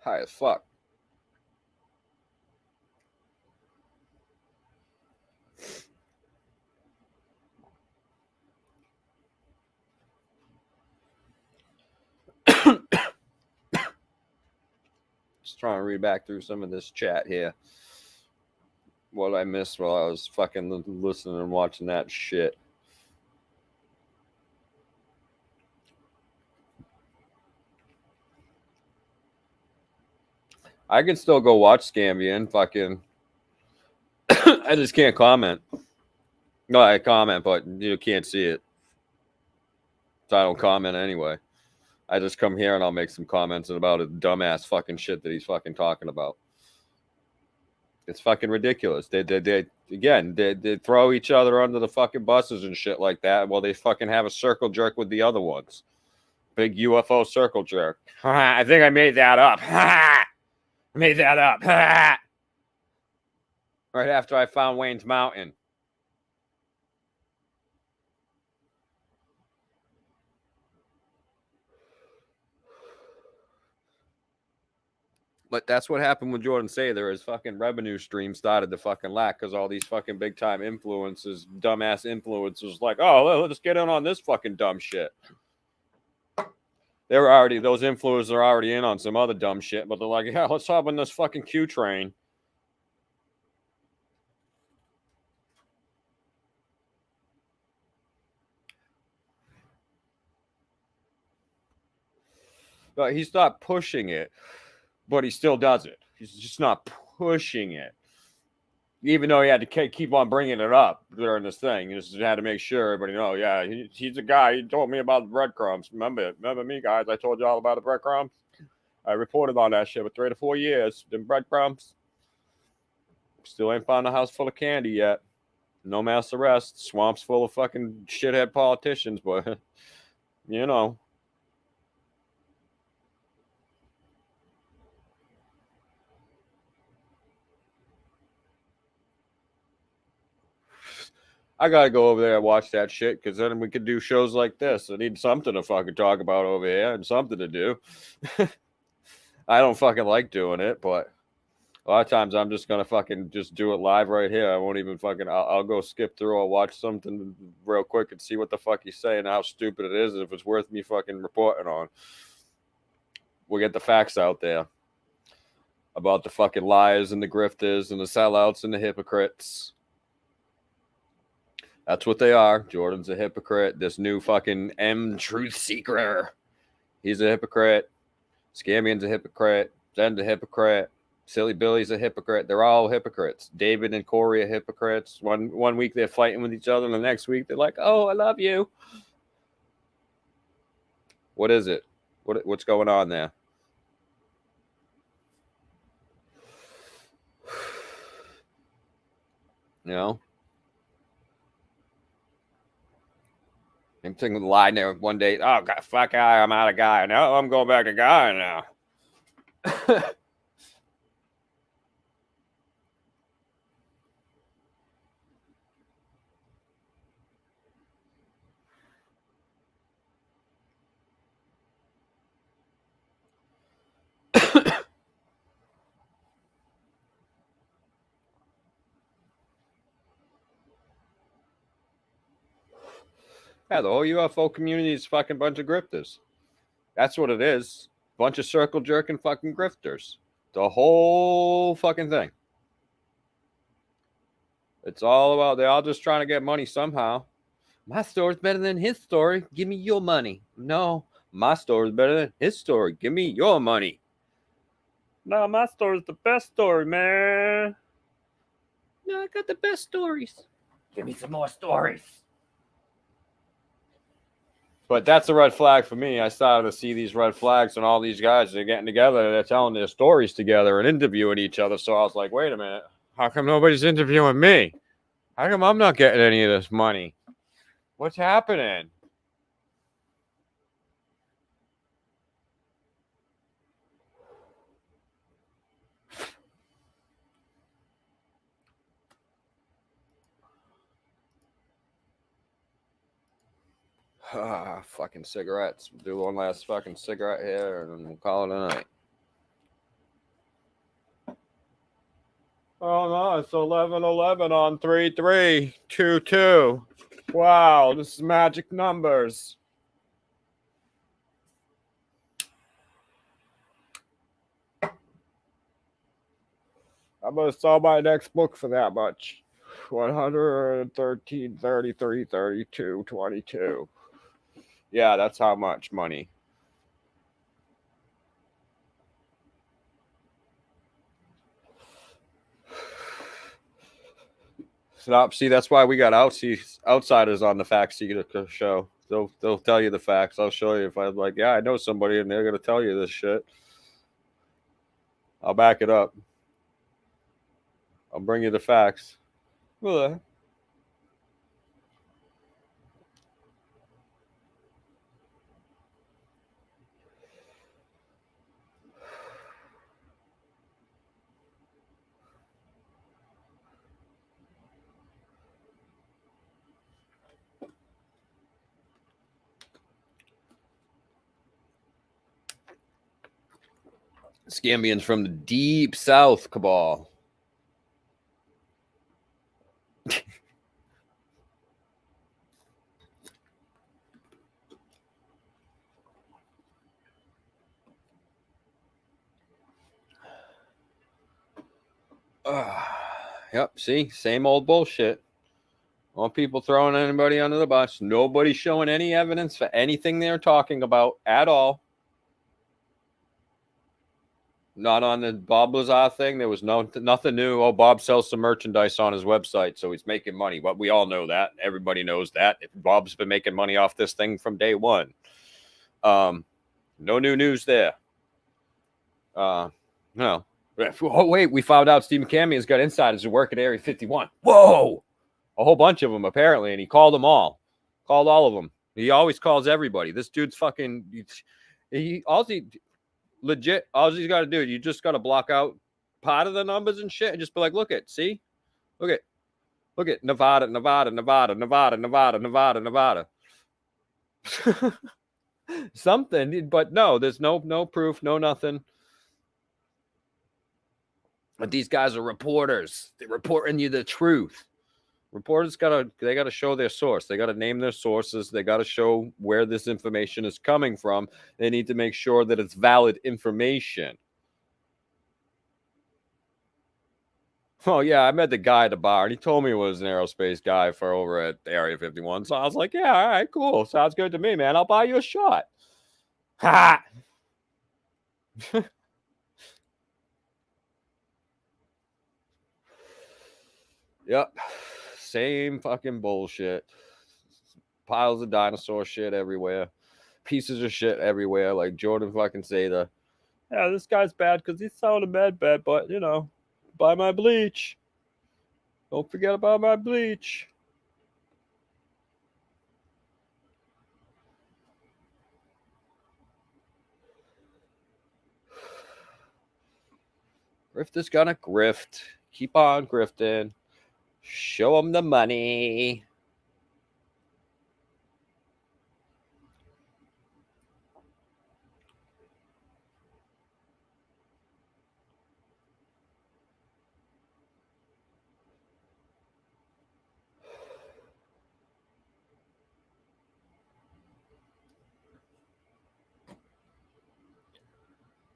High as fuck. Just trying to read back through some of this chat here. What I missed while I was fucking listening and watching that shit. I can still go watch Scambian. Fucking. I just can't comment. No, I comment, but you can't see it. So I don't comment anyway. I just come here and I'll make some comments about a dumbass fucking shit that he's fucking talking about. It's fucking ridiculous. They throw each other under the fucking buses and shit like that while they fucking have a circle jerk with the other ones. Big UFO circle jerk. I think I made that up. I made that up. Right after I found Wayne's Mountain. But that's what happened with Jordan Sather. His fucking revenue stream started to fucking lack because all these fucking big time influencers, dumbass influencers, like, oh, let's get in on this fucking dumb shit. Those influencers are already in on some other dumb shit, but they're like, yeah, let's hop on this fucking Q train. But he's not pushing it, but he still does it. He's just not pushing it. Even though he had to keep on bringing it up during this thing, he just had to make sure everybody know. Yeah, he's a guy. He told me about the breadcrumbs. Remember me, guys? I told you all about the breadcrumbs. I reported on that shit for 3 to 4 years. Them breadcrumbs. Still ain't found a house full of candy yet. No mass arrests. Swamps full of fucking shithead politicians, but you know. I gotta go over there and watch that shit because then we could do shows like this. I need something to fucking talk about over here and something to do. I don't fucking like doing it, but a lot of times I'm just gonna fucking just do it live right here. I won't even fucking. I'll go skip through or watch something real quick and see what the fuck he's saying, how stupid it is, and if it's worth me fucking reporting on. We'll get the facts out there about the fucking liars and the grifters and the sellouts and the hypocrites. That's what they are. Jordan's a hypocrite. This new fucking truth seeker. He's a hypocrite. Scambian's a hypocrite. Zen's a hypocrite. Silly Billy's a hypocrite. They're all hypocrites. David and Corey are hypocrites. One week they're fighting with each other, and the next week they're like, "Oh, I love you." What is it? What's going on there? You know? I'm thinking lying there one day. Oh, God, fuck guy, I'm out of guy. Now I'm going back to guy now. Yeah, the whole UFO community is fucking bunch of grifters. That's what it is. Bunch of circle jerking fucking grifters. The whole fucking thing. It's all about, they're all just trying to get money somehow. My story's better than his story. Give me your money. No, my story's better than his story. Give me your money. No, my story's the best story, man. No, I got the best stories. Give me some more stories. But that's a red flag for me. I started to see these red flags, and all these guys are getting together. They're telling their stories together and interviewing each other. So I was like, wait a minute. How come nobody's interviewing me? How come I'm not getting any of this money? What's happening? Fucking cigarettes. Do one last fucking cigarette here, and then we'll call it a night. Oh no, it's 11:11 on 3322. Wow, this is magic numbers. I must sell my next book for that much. 113, 33, 32, 22. Yeah, that's how much money. Stop. See, that's why we got outsiders on the Fact Seeker show. They'll tell you the facts. I'll show you if I'm like, yeah, I know somebody, and they're gonna tell you this shit. I'll back it up. I'll bring you the facts. Well, Scambians from the deep south, cabal. Yep, see, same old bullshit. All people throwing anybody under the bus. Nobody showing any evidence for anything they're talking about at all. not on the Bob Lazar thing. There was nothing new. Oh, Bob sells some merchandise on his website, so he's making money. But we all know that. Everybody knows that. Bob's been making money off this thing from day one. No new news there. No. Oh, wait, we found out Stephen Camia's got insiders who work at Area 51. Whoa! A whole bunch of them, apparently, and he called them all. Called all of them. He always calls everybody. This dude's fucking... Legit, all he's got to do, you just got to block out part of the numbers and shit and just be like, look at, see? Look at Nevada, Nevada, Nevada, Nevada, Nevada, Nevada, Nevada. Something, but no, there's no proof, no nothing. But these guys are reporters. They're reporting you the truth. Reporters they gotta show their source. They gotta name their sources. They gotta show where this information is coming from. They need to make sure that it's valid information. Oh yeah, I met the guy at the bar, and he told me he was an aerospace guy for over at Area 51. So I was like, yeah, all right, cool, sounds good to me, man. I'll buy you a shot. Ha! Yep. Same fucking bullshit. Piles of dinosaur shit everywhere. Pieces of shit everywhere. Like Jordan fucking Seda. Yeah, this guy's bad because he's selling a med bed, but you know, buy my bleach. Don't forget about my bleach. Grifter's gonna grift. Keep on grifting. Show them the money.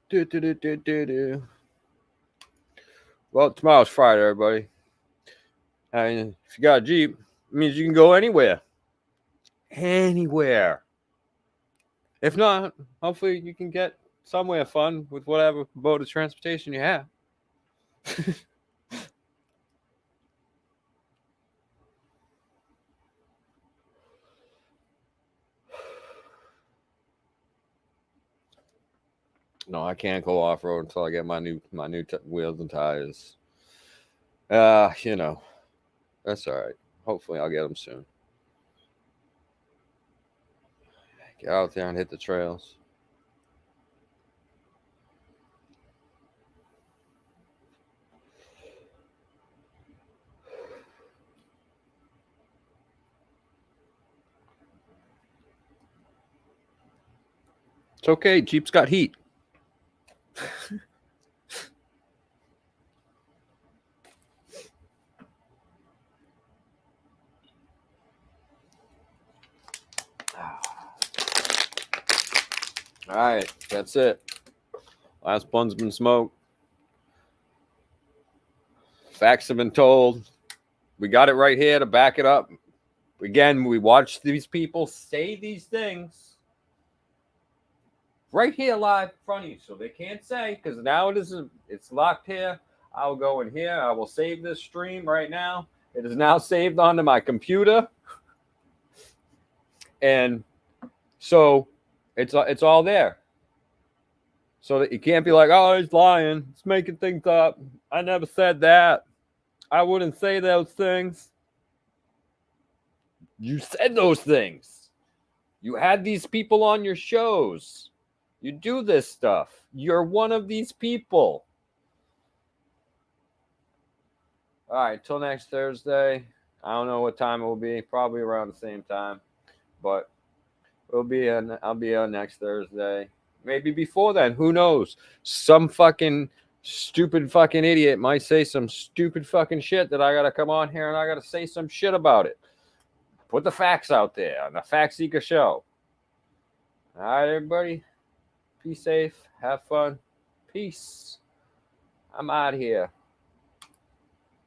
Do. Well, tomorrow's Friday, everybody. And if you got a Jeep, it means you can go anywhere. Anywhere. If not, hopefully you can get somewhere fun with whatever mode of transportation you have. No, I can't go off road until I get my new wheels and tires. You know, that's all right. Hopefully, I'll get them soon. Get out there and hit the trails. It's okay. Jeep's got heat. All right, that's it. Last one's been smoked. Facts have been told. We got it right here to back it up. Again, we watched these people say these things right here live in front of you, so they can't say, because now it's locked here. I'll go in here. I will save this stream right now. It is now saved onto my computer, and so it's all there. So that you can't be like, oh, he's lying. He's making things up. I never said that. I wouldn't say those things. You said those things. You had these people on your shows. You do this stuff. You're one of these people. All right, till next Thursday. I don't know what time it will be. Probably around the same time. But I'll be on next Thursday. Maybe before then. Who knows? Some fucking stupid fucking idiot might say some stupid fucking shit that I got to come on here and I got to say some shit about it. Put the facts out there on the Fact Seeker Show. All right, everybody. Be safe. Have fun. Peace. I'm out of here.